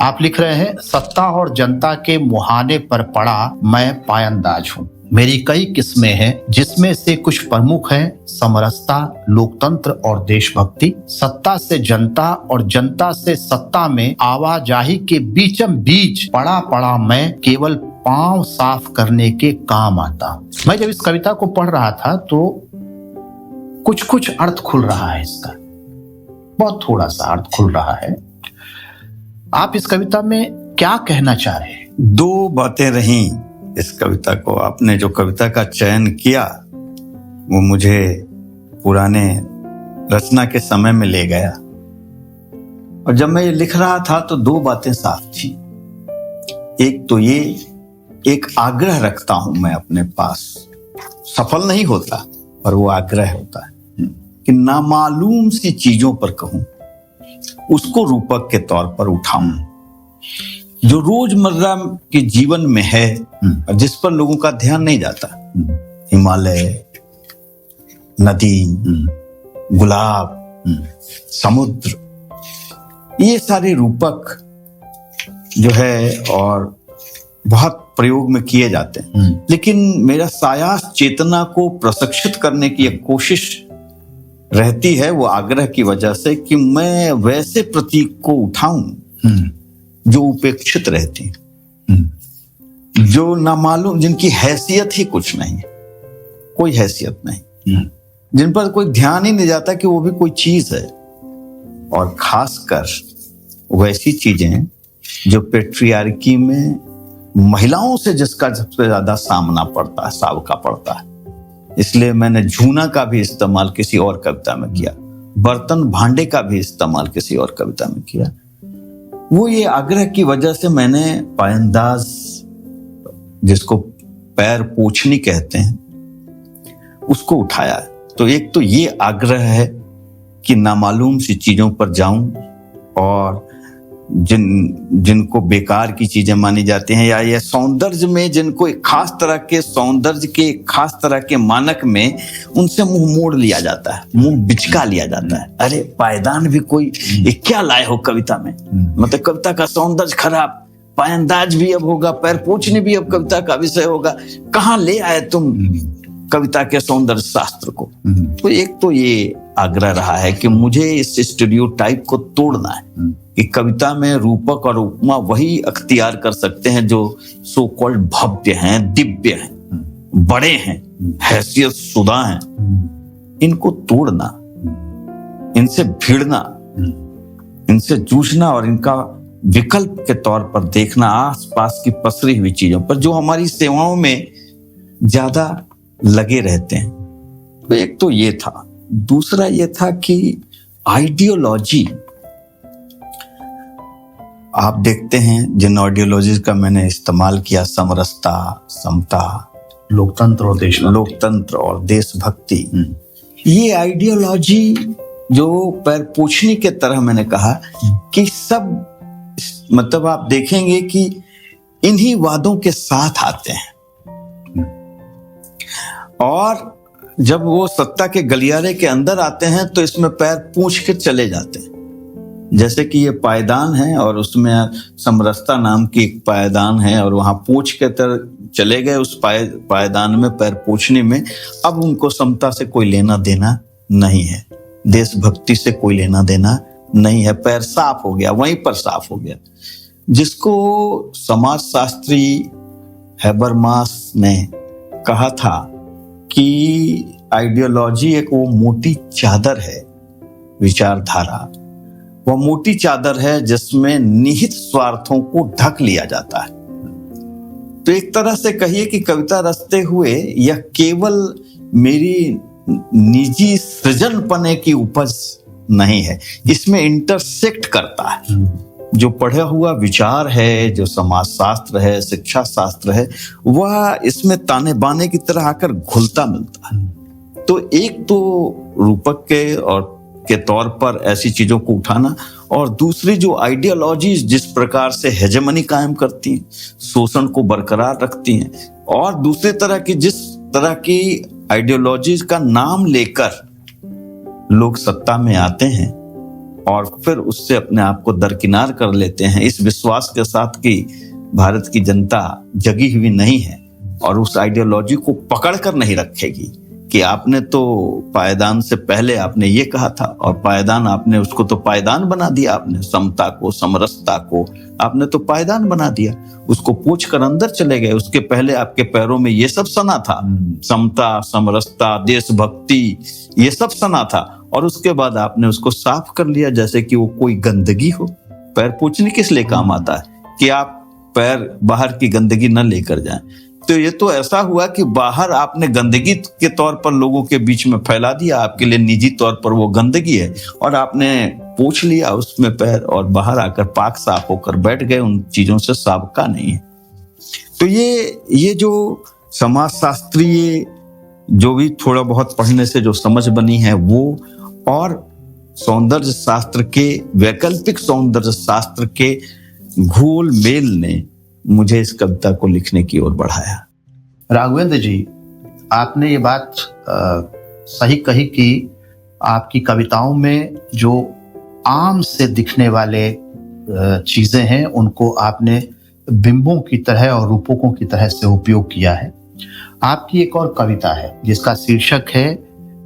आप लिख रहे हैं, सत्ता और जनता के मुहाने पर पड़ा मैं पायंदाज हूं। मेरी कई किस्में हैं जिसमें से कुछ प्रमुख हैं समरसता, लोकतंत्र और देशभक्ति। सत्ता से जनता और जनता से सत्ता में आवाजाही के बीचम बीच पड़ा मैं केवल पांव साफ करने के काम आता। मैं जब इस कविता को पढ़ रहा था तो कुछ अर्थ खुल रहा है इसका, बहुत थोड़ा सा अर्थ खुल रहा है। आप इस कविता में क्या कहना चाह रहे हैं? दो बातें रहीं इस कविता को। आपने जो कविता का चयन किया वो मुझे पुराने रचना के समय में ले गया, और जब मैं ये लिख रहा था तो दो बातें साफ थी। एक तो ये, एक आग्रह रखता हूं मैं अपने पास, सफल नहीं होता पर वो आग्रह होता है कि नामालूम सी चीजों पर कहूं, उसको रूपक के तौर पर उठाऊं, जो रोजमर्रा के जीवन में है और जिस पर लोगों का ध्यान नहीं जाता। हिमालय, नदी, गुलाब, समुद्र, ये सारे रूपक जो है और बहुत प्रयोग में किए जाते हैं, लेकिन मेरा सायास चेतना को प्रशिक्षित करने की एक कोशिश रहती है, वो आग्रह की वजह से कि मैं वैसे प्रतीक को उठाऊं जो उपेक्षित रहती हैं, जो नामालूम, जिनकी हैसियत ही कुछ नहीं, कोई हैसियत नहीं, जिन पर कोई ध्यान ही नहीं जाता कि वो भी कोई चीज है, और खासकर वैसी चीजें जो पेट्रियार्की में महिलाओं से जिसका सबसे ज्यादा सामना पड़ता है, सावका पड़ता है। इसलिए मैंने झूना का भी इस्तेमाल किसी और कविता में किया, बर्तन भांडे का भी इस्तेमाल किसी और कविता में किया। वो ये आग्रह की वजह से मैंने पायंदाज, जिसको पैर पोछनी कहते हैं, उसको उठाया। तो एक तो ये आग्रह है कि नामालूम सी चीजों पर जाऊं, और जिनको बेकार की चीजें मानी जाती हैं, या ये सौंदर्य में जिनको एक खास तरह के सौंदर्य के खास तरह के मानक में उनसे मुंह मोड़ लिया जाता है, मुंह बिचका लिया जाता है। अरे पायदान भी कोई ये क्या लाए हो कविता में, मतलब कविता का सौंदर्य खराब, पायंदाज भी अब होगा, पैर पोछनी भी अब कविता का विषय होगा, कहाँ ले आए तुम कविता के सौंदर्य शास्त्र को। तो एक तो ये आग्रह रहा है कि मुझे इस स्टीरियोटाइप को तोड़ना है कि कविता में रूपक और उपमा वही अख्तियार कर सकते हैं जो सो कॉल्ड भव्य हैं, दिव्य हैं, बड़े हैं, हैसियत शुदा हैं। इनको तोड़ना, इनसे भिड़ना, इनसे जूझना और इनका विकल्प के तौर पर देखना आसपास की पसरी हुई चीजों पर जो हमारी सेवाओं में ज्यादा लगे रहते हैं। तो एक तो ये था। दूसरा ये था कि आइडियोलॉजी, आप देखते हैं जिन आइडियोलॉजीज का मैंने इस्तेमाल किया, समरसता, समता, लोकतंत्र और देशभक्ति, ये आइडियोलॉजी जो पैर पोछनी के तरह मैंने कहा कि सब, मतलब आप देखेंगे कि इन्हीं वादों के साथ आते हैं, और जब वो सत्ता के गलियारे के अंदर आते हैं तो इसमें पैर पूछ के चले जाते हैं। जैसे कि ये पायदान है और उसमें समरसता नाम की एक पायदान है, और वहां पूछ के तरह चले गए उस पायदान में, पैर पूछने में। अब उनको समता से कोई लेना देना नहीं है, देशभक्ति से कोई लेना देना नहीं है, पैर साफ हो गया, वहीं पर साफ हो गया। जिसको समाजशास्त्री हैबरमास ने कहा था कि आइडियोलॉजी एक वो मोटी चादर है, विचारधारा वह मोटी चादर है जिसमें निहित स्वार्थों को ढक लिया जाता है। तो एक तरह से कहिए कि कविता रचते हुए यह केवल मेरी निजी सृजनपने की उपज नहीं है, इसमें इंटरसेक्ट करता है। जो पढ़ा हुआ विचार है, जो समाजशास्त्र है, शिक्षा शास्त्र है, वह इसमें ताने बाने की तरह आकर घुलता मिलता है। तो एक तो रूपक के और के तौर पर ऐसी चीजों को उठाना, और दूसरी जो आइडियोलॉजीज जिस प्रकार से हेजेमनी कायम करती हैं, शोषण को बरकरार रखती हैं, और दूसरी तरह की जिस तरह की आइडियोलॉजीज का नाम लेकर लोग सत्ता में आते हैं और फिर उससे अपने आप को दरकिनार कर लेते हैं, इस विश्वास के साथ कि भारत की जनता जगी हुई नहीं है और उस आइडियोलॉजी को पकड़ कर नहीं रखेगी कि आपने तो पायदान से पहले आपने ये कहा था, और पायदान आपने उसको तो पायदान बना दिया, आपने समता को, समरसता को आपने तो पायदान बना दिया, उसको पूछ कर अंदर चले गए। उसके पहले आपके पैरों में ये सब सना था, समता, समरसता, देशभक्ति, ये सब सना था, और उसके बाद आपने उसको साफ कर लिया जैसे कि वो कोई गंदगी हो। पैर पूछने किस लिए काम आता है कि आप पैर बाहर की गंदगी न लेकर जाएं। तो ये तो ऐसा हुआ कि बाहर आपने गंदगी के तौर पर लोगों के बीच में फैला दिया, आपके लिए निजी तौर पर वो गंदगी है, और आपने पूछ लिया उसमें पैर, और बाहर आकर पाक साफ होकर बैठ गए, उन चीजों से साबका नहीं है। तो ये जो समाजशास्त्रीय जो भी थोड़ा बहुत पढ़ने से जो समझ बनी है वो, और सौंदर्य शास्त्र के, वैकल्पिक सौंदर्य शास्त्र के घोल मेल ने मुझे इस कविता को लिखने की ओर बढ़ाया। राघवेंद्र जी, आपने ये बात सही कही कि आपकी कविताओं में जो आम से दिखने वाले चीजें हैं उनको आपने बिंबों की तरह और रूपकों की तरह से उपयोग किया है। आपकी एक और कविता है जिसका शीर्षक है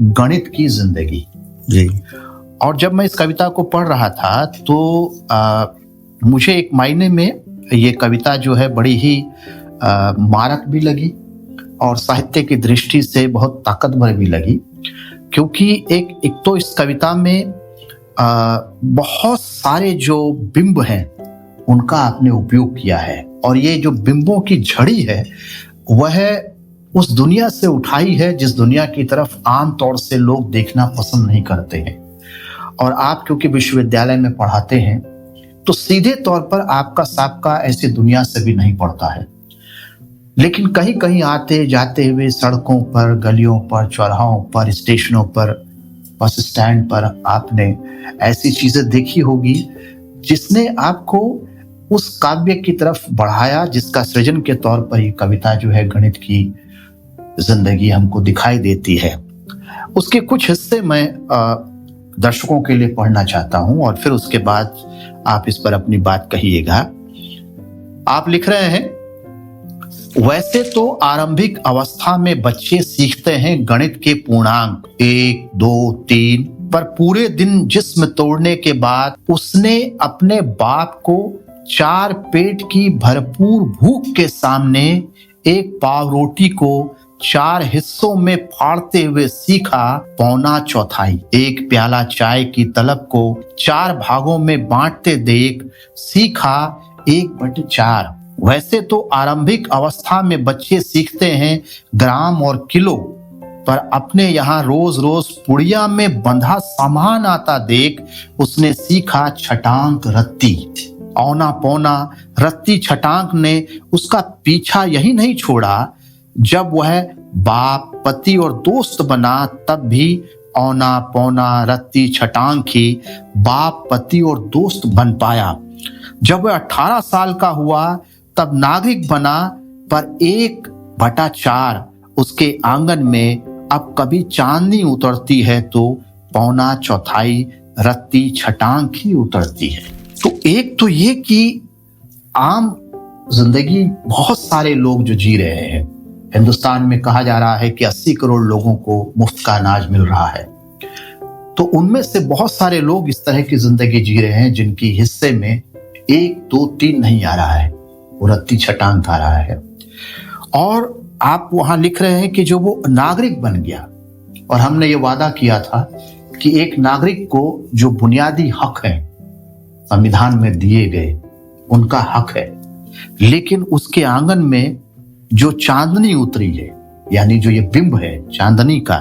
गणित की जिंदगी जी। और जब मैं इस कविता को पढ़ रहा था तो मुझे एक मायने में ये कविता जो है बड़ी ही मारक भी लगी और साहित्य की दृष्टि से बहुत ताकतवर भी लगी, क्योंकि एक तो इस कविता में बहुत सारे जो बिंब हैं उनका आपने उपयोग किया है, और ये जो बिंबों की झड़ी है वह उस दुनिया से उठाई है जिस दुनिया की तरफ आमतौर से लोग देखना पसंद नहीं करते हैं। और आप क्योंकि विश्वविद्यालय में पढ़ाते हैं तो सीधे तौर पर आपका साबका ऐसी दुनिया से भी नहीं पड़ता है, लेकिन कहीं कहीं आते जाते हुए सड़कों पर, गलियों पर, चौराहों पर, स्टेशनों पर, बस स्टैंड पर आपने ऐसी चीजें देखी होगी जिसने आपको उस काव्य की तरफ बढ़ाया जिसका सृजन के तौर पर ये कविता जो है गणित की जिंदगी हमको दिखाई देती है। उसके कुछ हिस्से मैं दर्शकों के लिए पढ़ना चाहता हूं और फिर उसके बाद आप इस पर अपनी बात कहिएगा। आप लिख रहे हैं, वैसे तो आरंभिक अवस्था में बच्चे सीखते हैं गणित के पूर्णांक 1, 2, 3, पर पूरे दिन जिस्म तोड़ने के बाद उसने अपने बाप को 4 पेट की भरपूर भूख के सामने एक पाव रोटी को 4 हिस्सों में फाड़ते हुए सीखा 4.25। एक प्याला चाय की तलब को 4 भागों में बांटते देख सीखा 1/4। वैसे तो आरंभिक अवस्था में बच्चे सीखते हैं ग्राम और किलो, पर अपने यहाँ रोज रोज पुड़िया में बंधा सामान आता देख उसने सीखा छटांक रत्ती। औना पौना रत्ती छटांक ने उसका पीछा यही नहीं छोड़ा, जब वह बाप, पति और दोस्त बना तब भी औना पौना रत्ती छटांक ही बाप, पति और दोस्त बन पाया। जब वह 18 साल का हुआ तब नागरिक बना, पर 1/4 उसके आंगन में अब कभी चांदनी उतरती है तो 4.25 रत्ती छटांक ही उतरती है। तो एक तो ये कि आम जिंदगी बहुत सारे लोग जो जी रहे हैं, हिंदुस्तान में कहा जा रहा है कि 80 करोड़ लोगों को मुफ्त का अनाज मिल रहा है, तो उनमें से बहुत सारे लोग इस तरह की जिंदगी जी रहे हैं जिनकी हिस्से में 1, 2, 3 नहीं आ रहा है, वो रत्ती छटांक आ रहा है। और आप वहां लिख रहे हैं कि जो वो नागरिक बन गया, और हमने ये वादा किया था कि एक नागरिक को जो बुनियादी हक है संविधान में दिए गए उनका हक है, लेकिन उसके आंगन में जो चांदनी उतरी है, यानी जो ये बिंब है चांदनी का,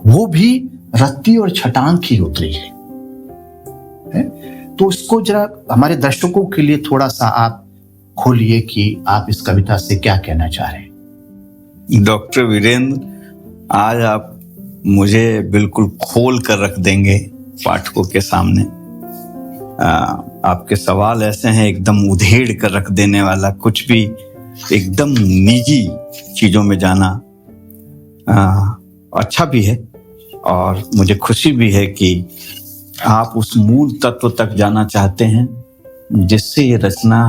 वो भी रत्ती और छटांक ही उतरी है? तो इसको जरा हमारे दर्शकों के लिए थोड़ा सा आप खोलिए कि आप इस कविता से क्या कहना चाह रहे हैं। डॉक्टर वीरेंद्र, आज आप मुझे बिल्कुल खोल कर रख देंगे पाठकों के सामने। आपके सवाल ऐसे हैं एकदम उधेड़ कर रख देने वाला, कुछ भी एकदम निजी चीजों में जाना अच्छा भी है, और मुझे खुशी भी है कि आप उस मूल तत्व तक जाना चाहते हैं जिससे ये रचना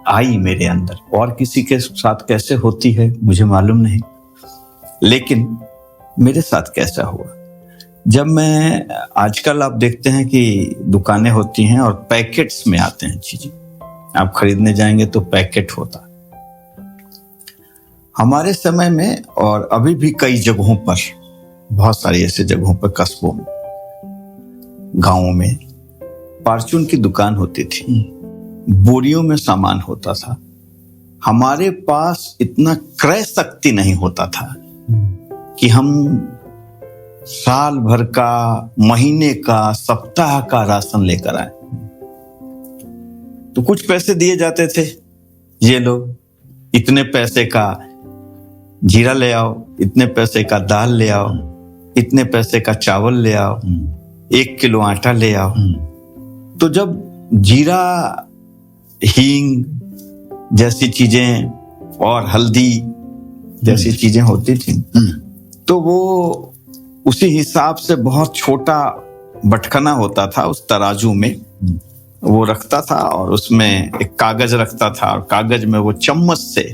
आई मेरे अंदर। और किसी के साथ कैसे होती है मुझे मालूम नहीं, लेकिन मेरे साथ कैसा हुआ, जब मैं, आजकल आप देखते हैं कि दुकानें होती हैं और पैकेट्स में आते हैं चीजें, आप खरीदने जाएंगे तो पैकेट होता। हमारे समय में और अभी भी कई जगहों पर, बहुत सारी ऐसे जगहों पर, कस्बों में, गांवों में परचून की दुकान होती थी, बोरियों में सामान होता था। हमारे पास इतना क्रय शक्ति नहीं होता था कि हम साल भर का, महीने का, सप्ताह का राशन लेकर आए। तो कुछ पैसे दिए जाते थे, ये लो इतने पैसे का जीरा ले आओ, इतने पैसे का दाल ले आओ, इतने पैसे का चावल ले आओ, 1 किलो आटा ले आओ। तो जब जीरा, हींग जैसी चीजें और हल्दी जैसी चीजें होती थी, तो वो उसी हिसाब से बहुत छोटा बटखना होता था, उस तराजू में वो रखता था और उसमें एक कागज रखता था, और कागज में वो चम्मच से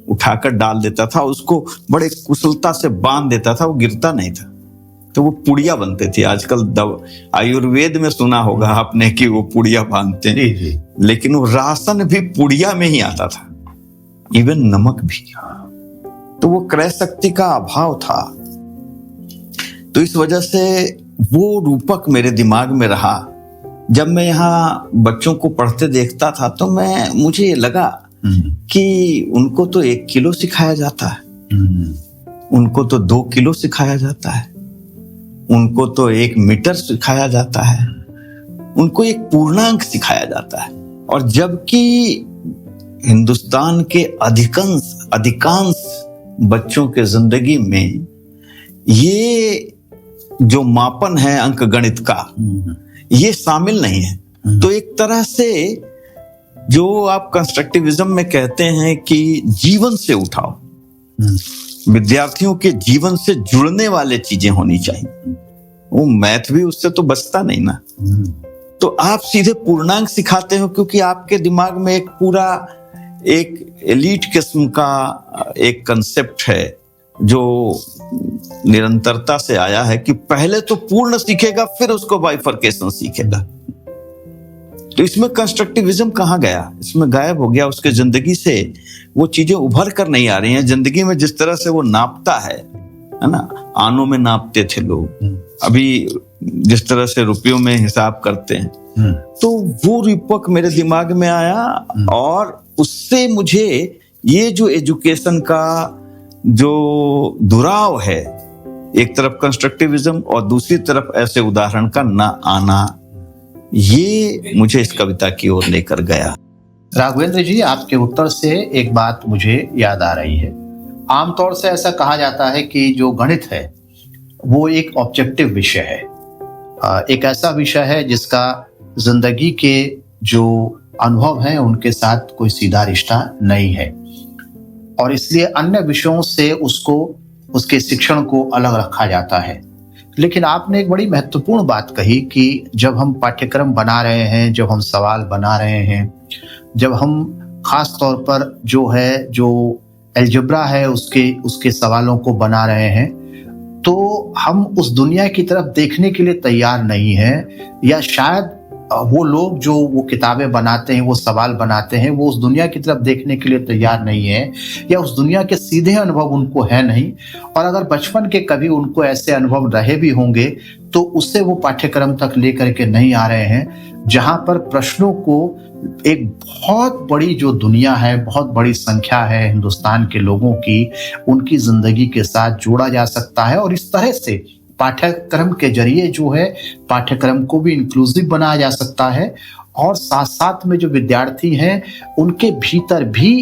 उठाकर डाल देता था, उसको बड़े कुशलता से बांध देता था, वो गिरता नहीं था। तो वो पुड़िया बनते थी। आजकल आयुर्वेद में सुना होगा आपने कि वो पुड़िया बांधते हैं, लेकिन वो राशन भी पुड़िया में ही आता था, इवन नमक भी। तो वो क्रय शक्ति का अभाव था। तो इस वजह से वो रूपक मेरे दिमाग में रहा। जब मैं यहाँ बच्चों को पढ़ते देखता था तो मुझे ये लगा कि उनको तो 1 किलो सिखाया जाता है, उनको तो 2 किलो सिखाया जाता है, उनको तो 1 मीटर सिखाया जाता है, उनको एक पूर्णांक सिखाया जाता है। और जबकि हिंदुस्तान के अधिकांश बच्चों के जिंदगी में ये जो मापन है अंक गणित का, ये शामिल नहीं है। तो एक तरह से जो आप कंस्ट्रक्टिविज्म में कहते हैं कि जीवन से उठाओ, विद्यार्थियों के जीवन से जुड़ने वाले चीजें होनी चाहिए। वो मैथ भी उससे तो बचता नहीं ना। तो आप सीधे पूर्णांक सिखाते हो क्योंकि आपके दिमाग में एक एलीट किस्म का एक कंसेप्ट है जो निरंतरता से आया है कि पहले तो पूर्ण सीखेगा फिर उसको बाइफरकेशन सीखेगा। तो इसमें कंस्ट्रक्टिविज्म कहाँ गया? इसमें गायब हो गया। उसके जिंदगी से वो चीजें उभर कर नहीं आ रही हैं। जिंदगी में जिस तरह से वो नापता है ना, आनों में नापते थे लोग, अभी जिस तरह से रुपयों में हिसाब करते हैं, तो वो रूपक मेरे दिमाग में आया। और उससे मुझे ये जो एजुकेशन का जो दुराव है, एक तरफ कंस्ट्रक्टिविज्म और दूसरी तरफ ऐसे उदाहरण का ना आना, ये मुझे इस कविता की ओर लेकर गया। राघवेंद्र जी, आपके उत्तर से एक बात मुझे याद आ रही है। आमतौर से ऐसा कहा जाता है कि जो गणित है वो एक ऑब्जेक्टिव विषय है, एक ऐसा विषय है जिसका जिंदगी के जो अनुभव है उनके साथ कोई सीधा रिश्ता नहीं है, और इसलिए अन्य विषयों से उसके शिक्षण को अलग रखा जाता है। लेकिन आपने एक बड़ी महत्वपूर्ण बात कही कि जब हम पाठ्यक्रम बना रहे हैं, जब हम सवाल बना रहे हैं, जब हम खास तौर पर जो अलजेब्रा है उसके सवालों को बना रहे हैं, तो हम उस दुनिया की तरफ देखने के लिए तैयार नहीं हैं, या शायद वो लोग जो वो किताबें बनाते हैं, वो सवाल बनाते हैं, वो उस दुनिया की तरफ देखने के लिए तैयार नहीं है, या उस दुनिया के सीधे अनुभव उनको है नहीं। और अगर बचपन के कभी उनको ऐसे अनुभव रहे भी होंगे तो उससे वो पाठ्यक्रम तक लेकर के नहीं आ रहे हैं, जहां पर प्रश्नों को एक बहुत बड़ी जो दुनिया है, बहुत बड़ी संख्या है हिंदुस्तान के लोगों की, उनकी जिंदगी के साथ जोड़ा जा सकता है। और इस तरह से पाठ्यक्रम के जरिए जो है पाठ्यक्रम को भी इंक्लूसिव बनाया जा सकता है, और साथ साथ में जो विद्यार्थी हैं उनके भीतर भी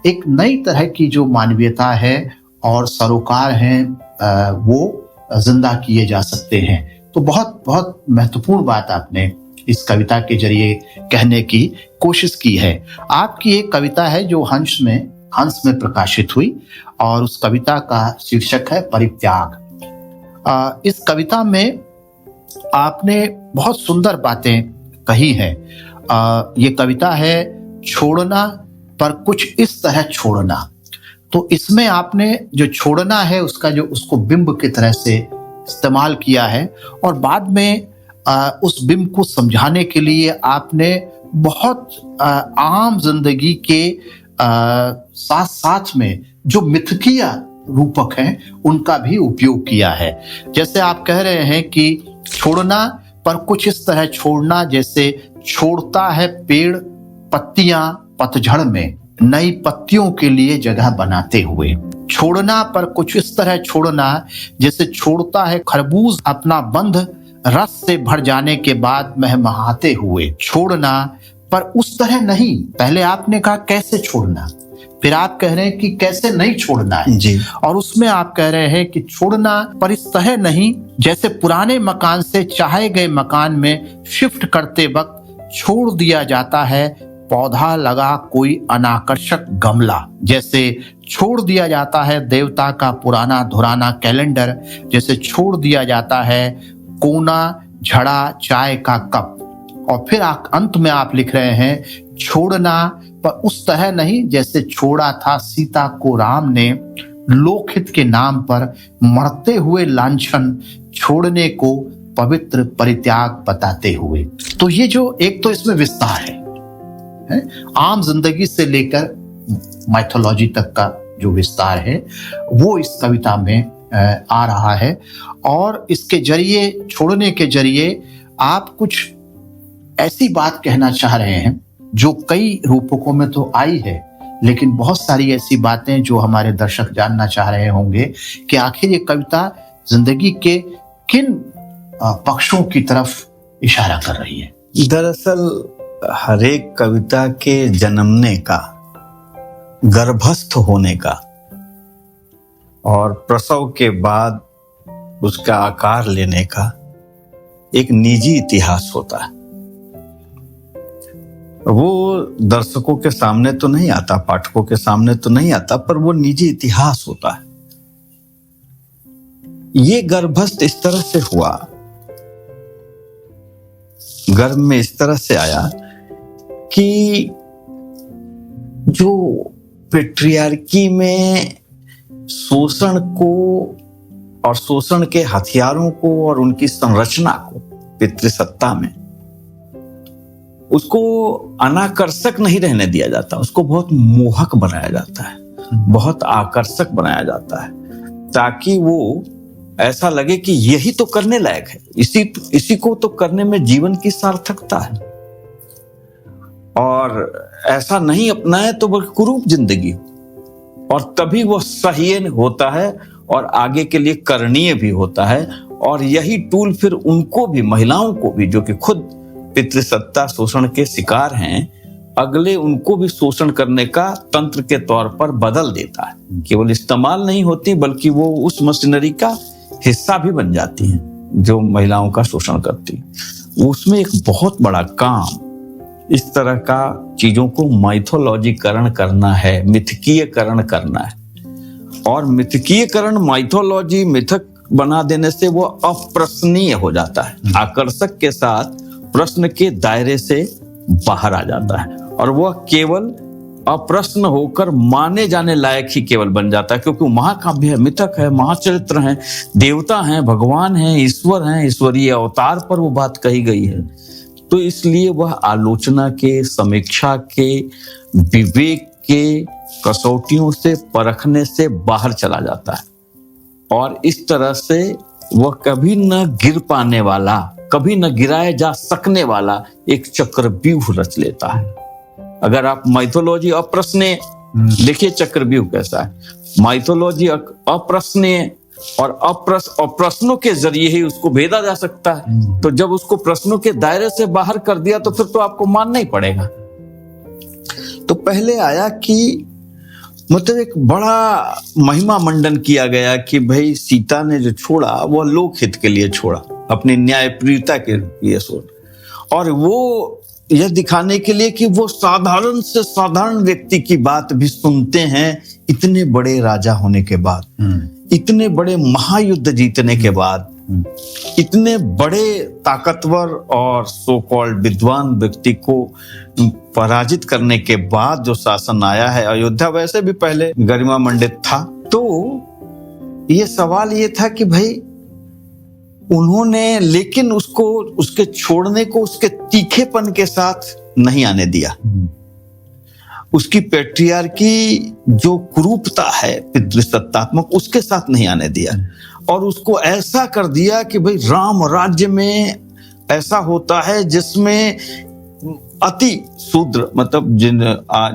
एक नई तरह की जो मानवीयता है और सरोकार हैं वो जिंदा किए जा सकते हैं। तो बहुत बहुत महत्वपूर्ण बात आपने इस कविता के जरिए कहने की कोशिश की है। आपकी एक कविता है जो हंस में प्रकाशित हुई, और उस कविता का शीर्षक है परित्याग। इस कविता में आपने बहुत सुंदर बातें कही हैं। ये कविता है छोड़ना पर कुछ इस तरह छोड़ना। तो इसमें आपने जो छोड़ना है उसको बिंब की तरह से इस्तेमाल किया है, और बाद में उस बिंब को समझाने के लिए आपने बहुत आम जिंदगी के साथ साथ में जो मिथकीय रूपक हैं उनका भी उपयोग किया है। जैसे आप कह रहे हैं कि छोड़ना पर कुछ इस तरह छोड़ना, जैसे छोड़ता है पेड़ पत्तियां पतझड़ में नई पत्तियों के लिए जगह बनाते हुए। छोड़ना पर कुछ इस तरह छोड़ना, जैसे छोड़ता है खरबूज अपना बंध रस से भर जाने के बाद महमहाते हुए। छोड़ना पर उस तरह नहीं। पहले आपने कहा कैसे छोड़ना, फिर आप कह रहे हैं कि कैसे नहीं छोड़ना है जी। और उसमें आप कह रहे हैं कि छोड़ना पर इस तरह नहीं, जैसे पुराने मकान से चाहे गए मकान में शिफ्ट करते वक्त छोड़ दिया जाता है पौधा लगा कोई अनाकर्षक गमला। जैसे छोड़ दिया जाता है देवता का पुराना धुराना कैलेंडर, जैसे छोड़ दिया जाता है कोना झड़ा चाय का कप। और फिर अंत में आप लिख रहे हैं छोड़ना पर उस तरह नहीं, जैसे छोड़ा था सीता को राम ने लोकहित के नाम पर मरते हुए लांछन छोड़ने को पवित्र परित्याग बताते हुए। तो ये जो एक तो इसमें विस्तार है आम जिंदगी से लेकर माइथोलॉजी तक का जो विस्तार है वो इस कविता में आ रहा है, और इसके जरिए, छोड़ने के जरिए आप कुछ ऐसी बात कहना चाह रहे हैं जो कई रूपकों में तो आई है, लेकिन बहुत सारी ऐसी बातें जो हमारे दर्शक जानना चाह रहे होंगे कि आखिर ये कविता जिंदगी के किन पक्षों की तरफ इशारा कर रही है। दरअसल हर एक कविता के जन्मने का, गर्भस्थ होने का और प्रसव के बाद उसका आकार लेने का एक निजी इतिहास होता है। वो दर्शकों के सामने तो नहीं आता, पाठकों के सामने तो नहीं आता, पर वो निजी इतिहास होता है। ये गर्भस्थ इस तरह से हुआ, गर्भ में इस तरह से आया कि जो पेट्रियार्की में शोषण को और शोषण के हथियारों को और उनकी संरचना को, पितृसत्ता में, उसको अनाकर्षक नहीं रहने दिया जाता, उसको बहुत मोहक बनाया जाता है, बहुत आकर्षक बनाया जाता है, ताकि वो ऐसा लगे कि यही तो करने लायक है, इसी को तो करने में जीवन की सार्थकता है। और ऐसा नहीं अपनाए तो वह कुरूप जिंदगी, और तभी वह सह्य होता है और आगे के लिए करणीय भी होता है। और यही टूल फिर उनको भी, महिलाओं को भी, जो कि खुद पितृसत्ता शोषण के शिकार हैं, अगले उनको भी शोषण करने का तंत्र के तौर पर बदल देता है। केवल इस्तेमाल नहीं होती, बल्कि वो उस मशीनरी का हिस्सा भी बन जाती हैं जो महिलाओं का शोषण करती है। उसमें एक बहुत बड़ा काम इस तरह का चीजों को माइथोलॉजीकरण करना है, मिथकीयकरण करना है। और मिथकीयकरण, माइथोलॉजी, मिथक बना देने से वो अप्रश्नीय हो जाता है, आकर्षक के साथ प्रश्न के दायरे से बाहर आ जाता है, और वह केवल अप्रश्न होकर माने जाने लायक ही केवल बन जाता है, क्योंकि महाकाव्य है, मिथक है, महाचरित्र है, देवता हैं, भगवान हैं, ईश्वर हैं, ईश्वरीय अवतार पर वो बात कही गई है। तो इसलिए वह आलोचना के, समीक्षा के, विवेक के कसौटियों से परखने से बाहर चला जाता है, और इस तरह से वह कभी न गिर पाने वाला, कभी न गिराए जा सकने वाला एक चक्रव्यूह रच लेता है। अगर आप माइथोलॉजी अप्रश्नीय देखिए, चक्रव्यूह कैसा है। माइथोलॉजी अप्रश्नीय और प्रश्नों के जरिए ही उसको भेदा जा सकता है। तो जब उसको प्रश्नों के दायरे से बाहर कर दिया तो फिर तो आपको मानना ही पड़ेगा। तो पहले आया कि मतलब एक बड़ा महिमा मंडन किया गया कि भाई सीता ने जो छोड़ा वह लोकहित के लिए छोड़ा, अपनी न्यायप्रियता के लिए छोड़ा, और वो यह दिखाने के लिए कि वो साधारण से साधारण व्यक्ति की बात भी सुनते हैं, इतने बड़े राजा होने के बाद, इतने बड़े महायुद्ध जीतने के बाद, इतने बड़े ताकतवर और सो कॉल्ड विद्वान व्यक्ति को पराजित करने के बाद जो शासन आया है। अयोध्या वैसे भी पहले गरिमा मंडित था। तो ये सवाल ये था कि भाई उन्होंने, लेकिन उसको, उसके छोड़ने को उसके तीखेपन के साथ नहीं आने दिया। उसकी पेट्रियार्की जो कुरूपता है पितृसत्तात्मक, उसके साथ नहीं आने दिया, और उसको ऐसा कर दिया कि भाई राम राज्य में ऐसा होता है जिसमें अति शूद्र, मतलब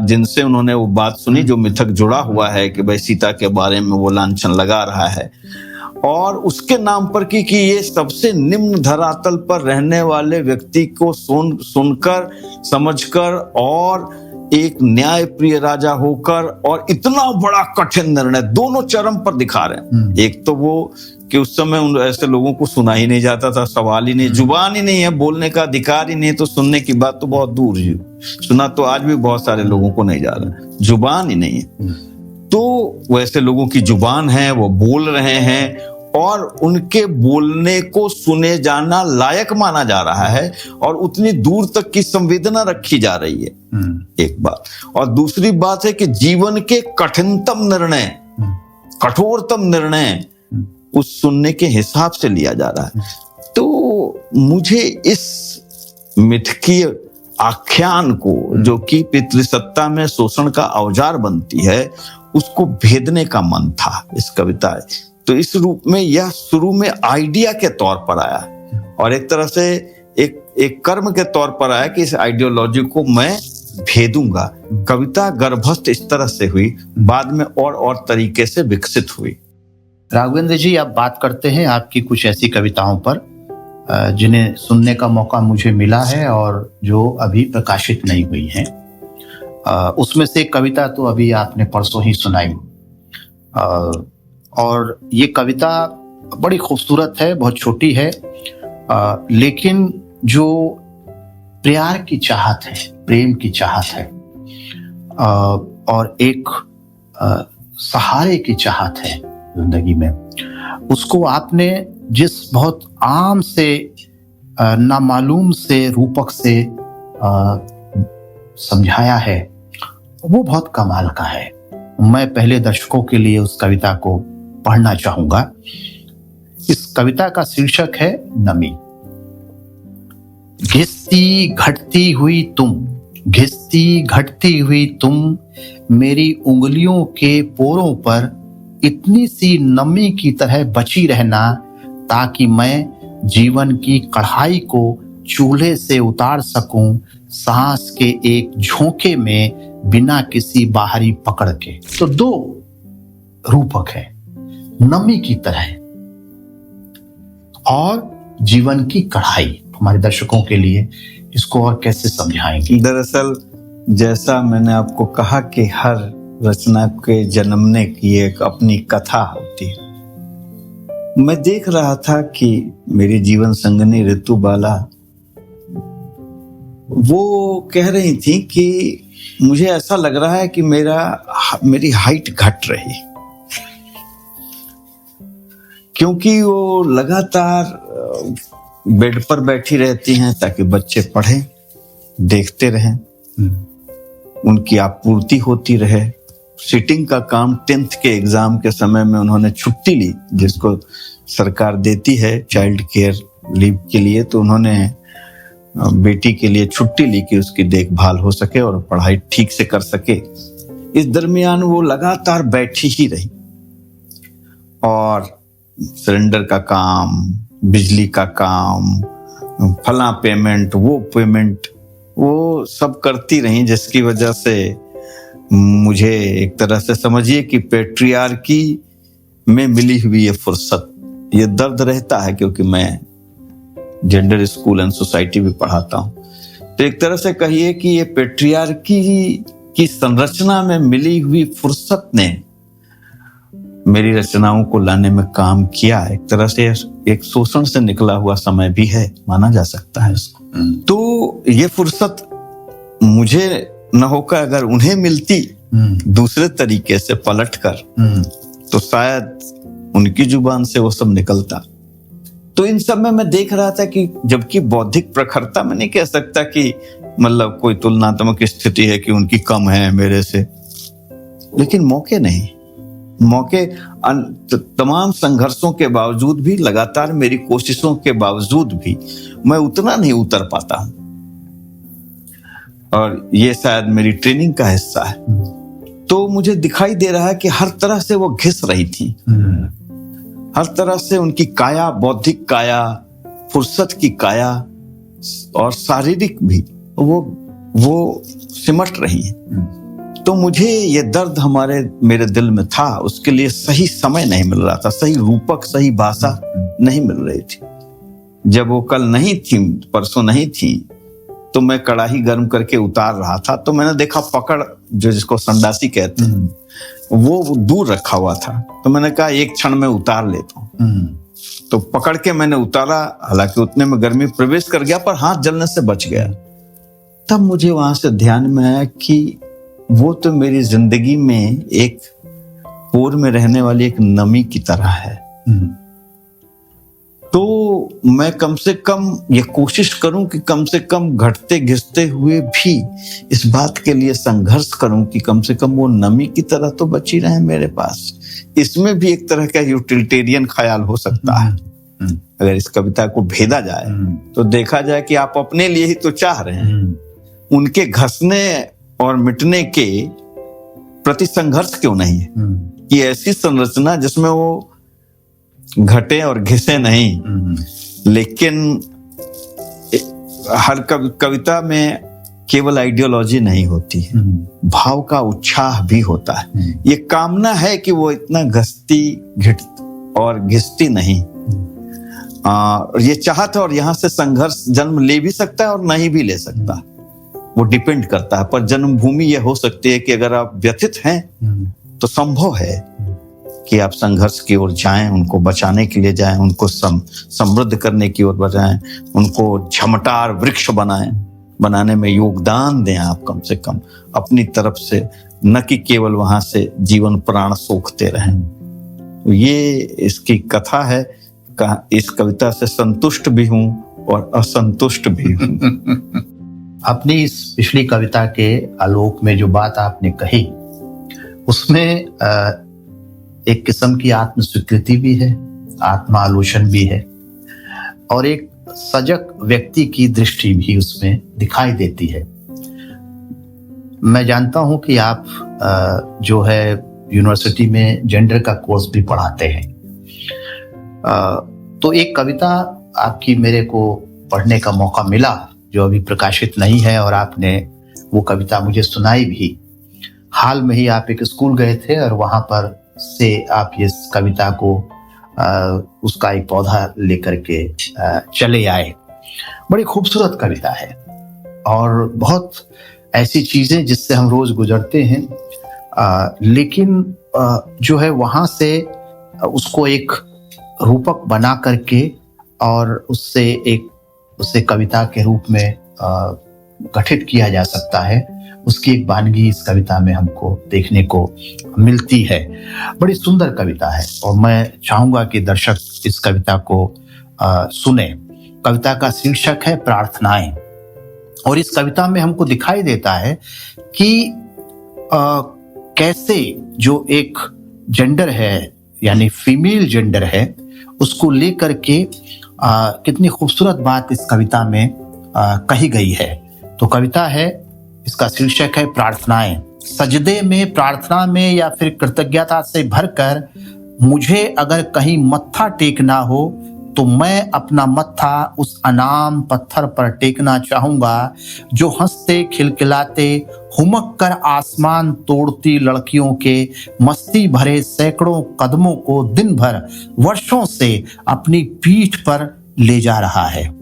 जिनसे उन्होंने वो बात सुनी, जो मिथक जुड़ा हुआ है कि भाई सीता के बारे में वो लांछन लगा रहा है, और उसके नाम पर कि ये सबसे निम्न धरातल पर रहने वाले व्यक्ति को सुनकर, समझकर, और एक न्यायप्रिय राजा होकर, और इतना बड़ा कठिन निर्णय दोनों चरम पर दिखा रहे हैं। एक तो वो कि उस समय उन ऐसे लोगों को सुना ही नहीं जाता था, सवाल ही नहीं, जुबान ही नहीं है, बोलने का अधिकार ही नहीं, तो सुनने की बात तो बहुत दूर ही, सुना तो आज भी बहुत सारे लोगों को नहीं जा रहा, जुबान ही नहीं है। तो वैसे लोगों की जुबान है, वो बोल रहे हैं, और उनके बोलने को सुने जाना लायक माना जा रहा है, और उतनी दूर तक की संवेदना रखी जा रही है, एक बात। और दूसरी बात है कि जीवन के कठिनतम निर्णय, कठोरतम निर्णय उस सुनने के हिसाब से लिया जा रहा है। तो मुझे इस मिथकीय आख्यान को, जो कि पितृसत्ता में शोषण का औजार बनती है, उसको भेदने का मन था इस कविता तो इस रूप में यह शुरू में आइडिया के तौर पर आया और एक तरह से एक कर्म के तौर पर आया कि इस आइडियोलॉजी को मैं भेदूंगा। कविता गर्भस्थ इस तरह से हुई, बाद में और तरीके से विकसित हुई। राघवेंद्र जी, आप बात करते हैं आपकी कुछ ऐसी कविताओं पर जिन्हें सुनने का मौका मुझे मिला है और जो अभी प्रकाशित नहीं हुई हैं। उसमें से एक कविता तो अभी आपने परसों ही सुनाई और ये कविता बड़ी खूबसूरत है, बहुत छोटी है, लेकिन जो प्यार की चाहत है, प्रेम की चाहत है और एक सहारे की चाहत है जिंदगी में, उसको आपने जिस बहुत आम से नामालूम से रूपक से समझाया है, वो बहुत कमाल का है। मैं पहले दर्शकों के लिए उस कविता को पढ़ना चाहूंगा। इस कविता का शीर्षक है नमी। घिसती घटती हुई तुम, घिसती घटती हुई तुम, मेरी उंगलियों के पोरों पर इतनी सी नमी की तरह बची रहना, ताकि मैं जीवन की कढ़ाई को चूल्हे से उतार सकूं, सांस के एक झोंके में बिना किसी बाहरी पकड़ के। तो दो रूपक है, नमी की तरह और जीवन की कढ़ाई। हमारे दर्शकों के लिए इसको और कैसे समझाएंगे? दरअसल जैसा मैंने आपको कहा कि हर रचना के जन्मने की एक अपनी कथा होती है। मैं देख रहा था कि मेरी जीवन संगनी ऋतुबाला वो कह रही थी कि मुझे ऐसा लग रहा है कि मेरी हाइट घट रही, क्योंकि वो लगातार बेड पर बैठी रहती हैं ताकि बच्चे पढ़ें, देखते रहें, उनकी आपूर्ति होती रहे। सिटिंग का काम 10th के एग्जाम के समय में उन्होंने छुट्टी ली, जिसको सरकार देती है चाइल्ड केयर लीव के लिए, तो उन्होंने बेटी के लिए छुट्टी ली कि उसकी देखभाल हो सके और पढ़ाई ठीक से कर सके। इस दरमियान वो लगातार बैठी ही रही और सिलेंडर का काम, बिजली का काम, फला पेमेंट, वो पेमेंट, वो सब करती रही, जिसकी वजह से मुझे एक तरह से समझिए कि पैट्रियार्की में मिली हुई ये फुर्सत, ये दर्द रहता है, क्योंकि मैं जेंडर स्कूल एंड सोसाइटी भी पढ़ाता हूँ। तो एक तरह से कहिए कि ये पैट्रियार्की की संरचना में मिली हुई फुर्सत ने मेरी रचनाओं को लाने में काम किया। एक तरह से एक शोषण से निकला हुआ समय भी है, माना जा सकता है इसको। तो ये फुर्सत मुझे न होकर अगर उन्हें मिलती दूसरे तरीके से पलटकर, तो शायद उनकी जुबान से वो सब निकलता। तो इन सब में मैं देख रहा था कि जबकि बौद्धिक प्रखरता में नहीं कह सकता कि मतलब कोई तुलनात्मक स्थिति है कि उनकी कम है मेरे से, लेकिन मौके नहीं, मौके तमाम संघर्षों के बावजूद भी, लगातार मेरी कोशिशों के बावजूद भी मैं उतना नहीं उतर पाता हूं। और ये शायद मेरी ट्रेनिंग का हिस्सा है। तो मुझे दिखाई दे रहा है कि हर तरह से वो घिस रही थी, हर तरह से उनकी काया, बौद्धिक काया, फुर्सत की काया और शारीरिक भी वो सिमट रही है। तो मुझे ये दर्द मेरे दिल में था, उसके लिए सही समय नहीं मिल रहा था, सही रूपक, सही भाषा नहीं मिल रही थी। जब वो कल नहीं थी, परसों नहीं थी, तो मैं कढ़ाई गर्म करके उतार रहा था, तो मैंने देखा पकड़, जो जिसको संडासी कहते हैं, वो दूर रखा हुआ था। तो मैंने कहा एक क्षण में उतार लेता हूँ। तो पकड़ के मैंने उतारा, हालांकि उतने में गर्मी प्रवेश कर गया, पर हाथ जलने से बच गया। तब मुझे वहां से ध्यान में आया कि वो तो मेरी जिंदगी में एक पोर में रहने वाली एक नमी की तरह है। तो मैं कम से कम ये कोशिश करूं कि कम से कम घटते घिसते हुए भी इस बात के लिए संघर्ष करूं कि कम से कम वो नमी की तरह तो बची रहे मेरे पास। इसमें भी एक तरह का यूटिलिटेरियन ख्याल हो सकता है। अगर इस कविता को भेदा जाए तो देखा जाए कि आप अपने लिए ही तो चाह रहे हैं, उनके घसने और मिटने के प्रति संघर्ष क्यों नहीं है कि ऐसी संरचना जिसमें वो घटे और घिसे नहीं, लेकिन हर कविता में केवल आइडियोलॉजी नहीं होती है, भाव का उच्छाह भी होता है। ये कामना है कि वो इतना घसती घिट और घिसती नहीं। ये चाहत है, और यहाँ से संघर्ष जन्म ले भी सकता है और नहीं भी ले सकता, वो डिपेंड करता है। पर जन्मभूमि ये हो सकती है कि अगर आप व्यथित हैं तो संभव है कि आप संघर्ष की ओर जाएं, उनको बचाने के लिए जाएं, उनको समृद्ध करने की ओर बजाएं, उनको झमटार वृक्ष बनाने में योगदान दें। आप कम से कम अपनी तरफ से, न कि केवल वहां से जीवन प्राण सोखते रहें। ये इसकी कथा है। इस कविता से संतुष्ट भी हूं और असंतुष्ट भी हूं। अपनी इस पिछली कविता के आलोक में जो बात आपने कही, उसमें एक किस्म की आत्म स्वीकृति भी है, आत्मालोचन भी है, और एक सजग व्यक्ति की दृष्टि भी उसमें दिखाई देती है। मैं जानता हूं कि आप जो है यूनिवर्सिटी में जेंडर का कोर्स भी पढ़ाते हैं, तो एक कविता आपकी मेरे को पढ़ने का मौका मिला जो अभी प्रकाशित नहीं है, और आपने वो कविता मुझे सुनाई भी। हाल में ही आप एक स्कूल गए थे और वहां पर से आप इस कविता को उसका एक पौधा लेकर के चले आए। बड़ी खूबसूरत कविता है और बहुत ऐसी चीजें जिससे हम रोज गुजरते हैं, लेकिन जो है वहां से उसको एक रूपक बना करके और उससे कविता के रूप में गठित किया जा सकता है। उसकी एक वानगी इस कविता में हमको देखने को मिलती है। बड़ी सुंदर कविता है और मैं चाहूंगा कि दर्शक इस कविता को सुने। कविता का शीर्षक है प्रार्थनाएं, और इस कविता में हमको दिखाई देता है कि कैसे जो एक जेंडर है, यानी फीमेल जेंडर है, उसको लेकर के कितनी खूबसूरत बात इस कविता में कही गई है। तो कविता है, इसका शीर्षक है प्रार्थनाएं। सजदे में, प्रार्थना में या फिर कृतज्ञता से भरकर मुझे अगर कहीं मत्था टेकना हो तो मैं अपना मत्था उस अनाम पत्थर पर टेकना चाहूंगा जो हंसते खिलखिलाते हुमक कर आसमान तोड़ती लड़कियों के मस्ती भरे सैकड़ों कदमों को दिन भर वर्षों से अपनी पीठ पर ले जा रहा है।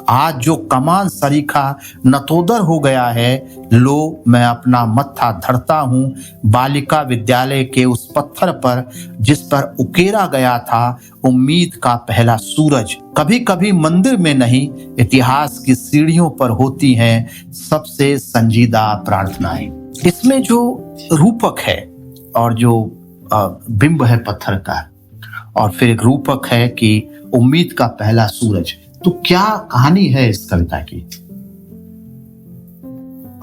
आज जो कमान सरीखा नतोदर हो गया है, लो मैं अपना मत्था धरता हूँ बालिका विद्यालय के उस पत्थर पर जिस पर उकेरा गया था उम्मीद का पहला सूरज। कभी कभी मंदिर में नहीं, इतिहास की सीढ़ियों पर होती हैं सबसे संजीदा प्रार्थनाएं। इसमें जो रूपक है और जो बिंब है पत्थर का, और फिर एक रूपक है कि उम्मीद का पहला सूरज, तो क्या कहानी है इस कविता की?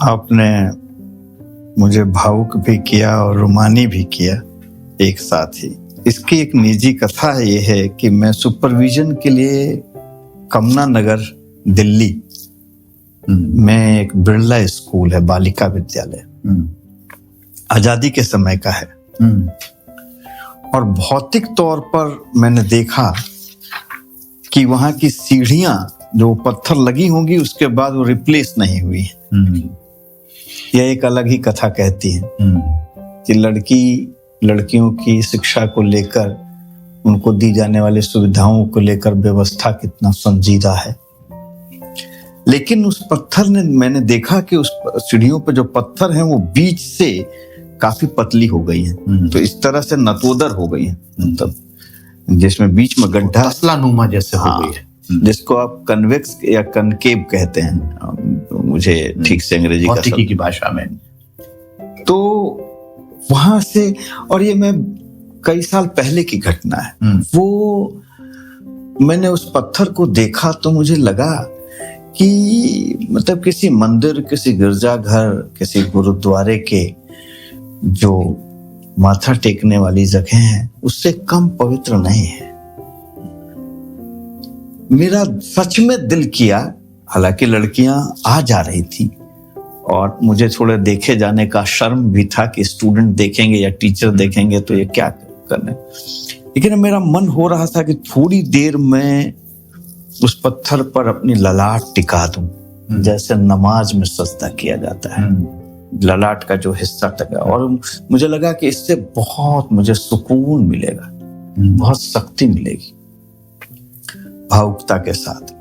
आपने मुझे भावुक भी किया और रुमानी भी किया एक साथ ही। इसकी एक निजी कथा ये है कि मैं सुपरविजन के लिए कमला नगर दिल्ली में एक बिरला स्कूल है, बालिका विद्यालय, आजादी के समय का है, और भौतिक तौर पर मैंने देखा कि वहां की सीढ़ियां जो पत्थर लगी होंगी उसके बाद वो रिप्लेस नहीं हुई। यह एक अलग ही कथा कहती है कि लड़कियों की शिक्षा को लेकर, उनको दी जाने वाली सुविधाओं को लेकर व्यवस्था कितना संजीदा है। लेकिन उस पत्थर ने, मैंने देखा कि उस सीढ़ियों पर जो पत्थर हैं वो बीच से काफी पतली हो गई हैं, तो इस तरह से नतोदर हो गई हैं, मतलब जिसमें बीच में गड्ढा, तसलानुमा जैसे हो गई है, जिसको आप कन्वेक्स या कनकेव कहते हैं, मुझे ठीक से अंग्रेजी भौतिकी की भाषा में। तो वहां से, और ये मैं कई साल पहले की घटना है, वो मैंने उस पत्थर को देखा तो मुझे लगा कि मतलब किसी मंदिर, किसी गिरजाघर, किसी गुरुद्वारे के जो माथा टेकने वाली जगह है उससे कम पवित्र नहीं है। मेरा सच में दिल किया, हालांकि लड़कियां आ जा रही थी और मुझे थोड़े देखे जाने का शर्म भी था कि स्टूडेंट देखेंगे या टीचर देखेंगे तो ये क्या करने, लेकिन मेरा मन हो रहा था कि थोड़ी देर में उस पत्थर पर अपनी ललाट टिका दूं, जैसे नमाज में सजदा किया जाता है, ललाट का जो हिस्सा टका। और मुझे लगा कि इससे बहुत मुझे सुकून मिलेगा, बहुत शक्ति मिलेगी भावुकता के साथ।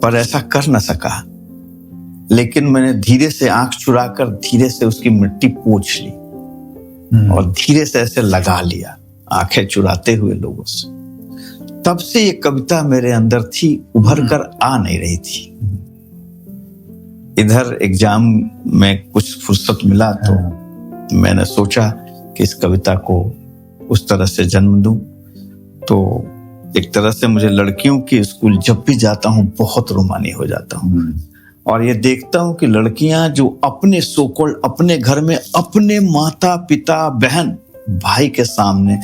पर ऐसा कर न सका, लेकिन मैंने धीरे से आंख चुराकर धीरे से उसकी मिट्टी पोंछ ली और धीरे से ऐसे लगा लिया, आंखें चुराते हुए लोगों से। तब से ये कविता मेरे अंदर थी, उभर कर आ नहीं रही थी। इधर एग्जाम में कुछ फुर्सत मिला तो मैंने सोचा कि इस कविता को उस तरह से जन्म दूं। तो एक तरह से मुझे लड़कियों की स्कूल जब भी जाता हूं बहुत रोमानी हो जाता हूं, और ये देखता हूं कि लड़कियां जो अपने सोकोल्ड अपने घर में अपने माता पिता बहन भाई के सामने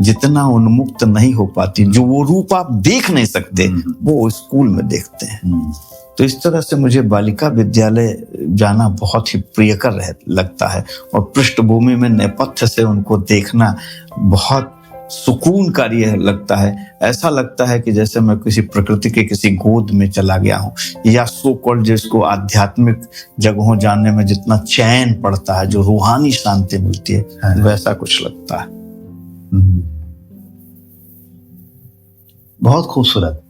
जितना उन्मुक्त नहीं हो पाती, जो वो रूप आप देख नहीं सकते, वो स्कूल में देखते हैं। तो इस तरह से मुझे बालिका विद्यालय जाना बहुत ही प्रियकर लगता है, और पृष्ठभूमि में नेपथ्य से उनको देखना बहुत सुकूनकारी लगता है। ऐसा लगता है कि जैसे मैं किसी प्रकृति के किसी गोद में चला गया हूँ, या सो कॉल्ड जिसको आध्यात्मिक जगहों जानने में जितना चैन पड़ता है, जो रूहानी शांति मिलती है, वैसा कुछ लगता है। बहुत खूबसूरत,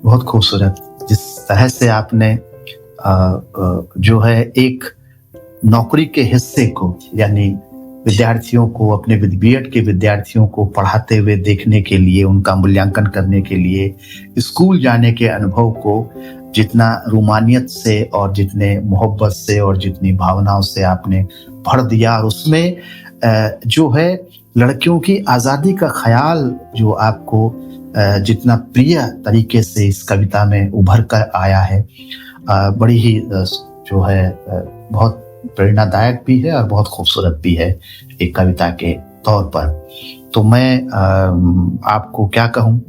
बहुत खूबसूरत। जिस तरह से आपने जो है एक नौकरी के हिस्से को, यानी विद्यार्थियों को, अपने बीएड के विद्यार्थियों को पढ़ाते हुए देखने के लिए, उनका मूल्यांकन करने के लिए, स्कूल जाने के अनुभव को जितना रूमानियत से और जितने मोहब्बत से और जितनी भावनाओं से आपने पढ़ दिया, और उसमें जो है लड़कियों की आज़ादी का ख्याल जो आपको जितना प्रिय तरीके से इस कविता में उभर कर आया है, बड़ी ही जो है बहुत प्रेरणादायक भी है और बहुत खूबसूरत भी है एक कविता के तौर पर। तो मैं आपको क्या कहूँ,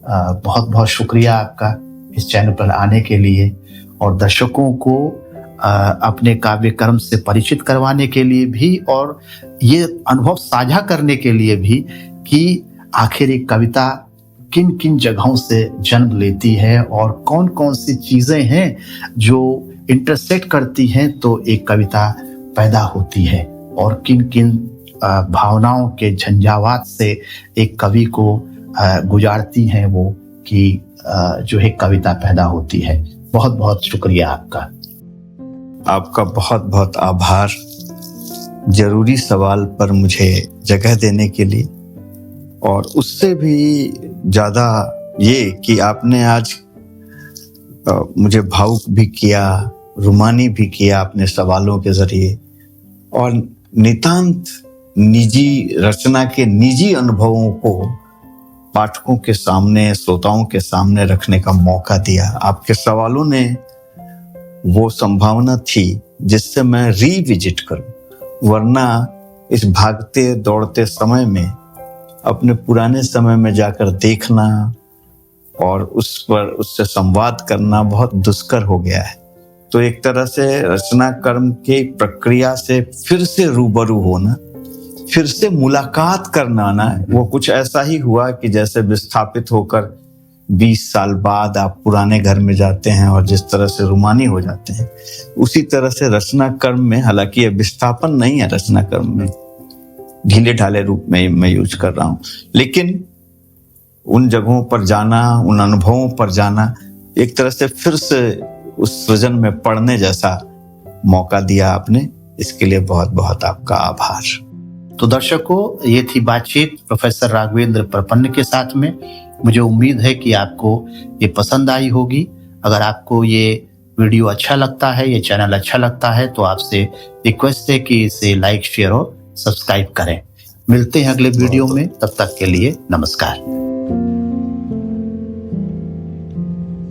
बहुत बहुत शुक्रिया आपका इस चैनल पर आने के लिए, और दर्शकों को अपने काव्यकर्म से परिचित करवाने के लिए भी, और ये अनुभव साझा करने के लिए भी कि आखिर एक कविता किन किन जगहों से जन्म लेती है और कौन कौन सी चीज़ें हैं जो इंटरसेक्ट करती हैं तो एक कविता पैदा होती है, और किन किन भावनाओं के झंझावात से एक कवि को गुजारती हैं वो कि जो है कविता पैदा होती है। बहुत बहुत शुक्रिया आपका। आपका बहुत बहुत आभार जरूरी सवाल पर मुझे जगह देने के लिए, और उससे भी ज़्यादा ये कि आपने आज मुझे भावुक भी किया, रुमानी भी किया अपने सवालों के जरिए, और नितांत निजी रचना के निजी अनुभवों को पाठकों के सामने, श्रोताओं के सामने रखने का मौका दिया। आपके सवालों ने वो संभावना थी जिससे मैं रीविजिट करूं, वरना इस भागते दौड़ते समय में अपने पुराने समय में जाकर देखना और उस पर उससे संवाद करना बहुत दुष्कर हो गया है। तो एक तरह से रचना कर्म की प्रक्रिया से फिर से रूबरू होना, फिर से मुलाकात करना ना, वो कुछ ऐसा ही हुआ कि जैसे विस्थापित होकर 20 साल बाद आप पुराने घर में जाते हैं और जिस तरह से रुमानी हो जाते हैं, उसी तरह से रचना कर्म में, हालांकि ये विस्थापन नहीं है, रचना कर्म में ढीले ढाले रूप में मैं यूज कर रहा हूँ, लेकिन उन जगहों पर जाना, उन अनुभवों पर जाना, एक तरह से फिर से उस सृजन में पढ़ने जैसा मौका दिया आपने। इसके लिए बहुत बहुत आपका आभार। तो दर्शकों, ये थी बातचीत प्रोफेसर राघवेंद्र प्रपन्न के साथ में। मुझे उम्मीद है कि आपको ये पसंद आई होगी। अगर आपको ये वीडियो अच्छा लगता है, ये चैनल अच्छा लगता है, तो आपसे रिक्वेस्ट है कि इसे लाइक, शेयर और सब्सक्राइब करें। मिलते हैं अगले वीडियो में, तब तक के लिए नमस्कार।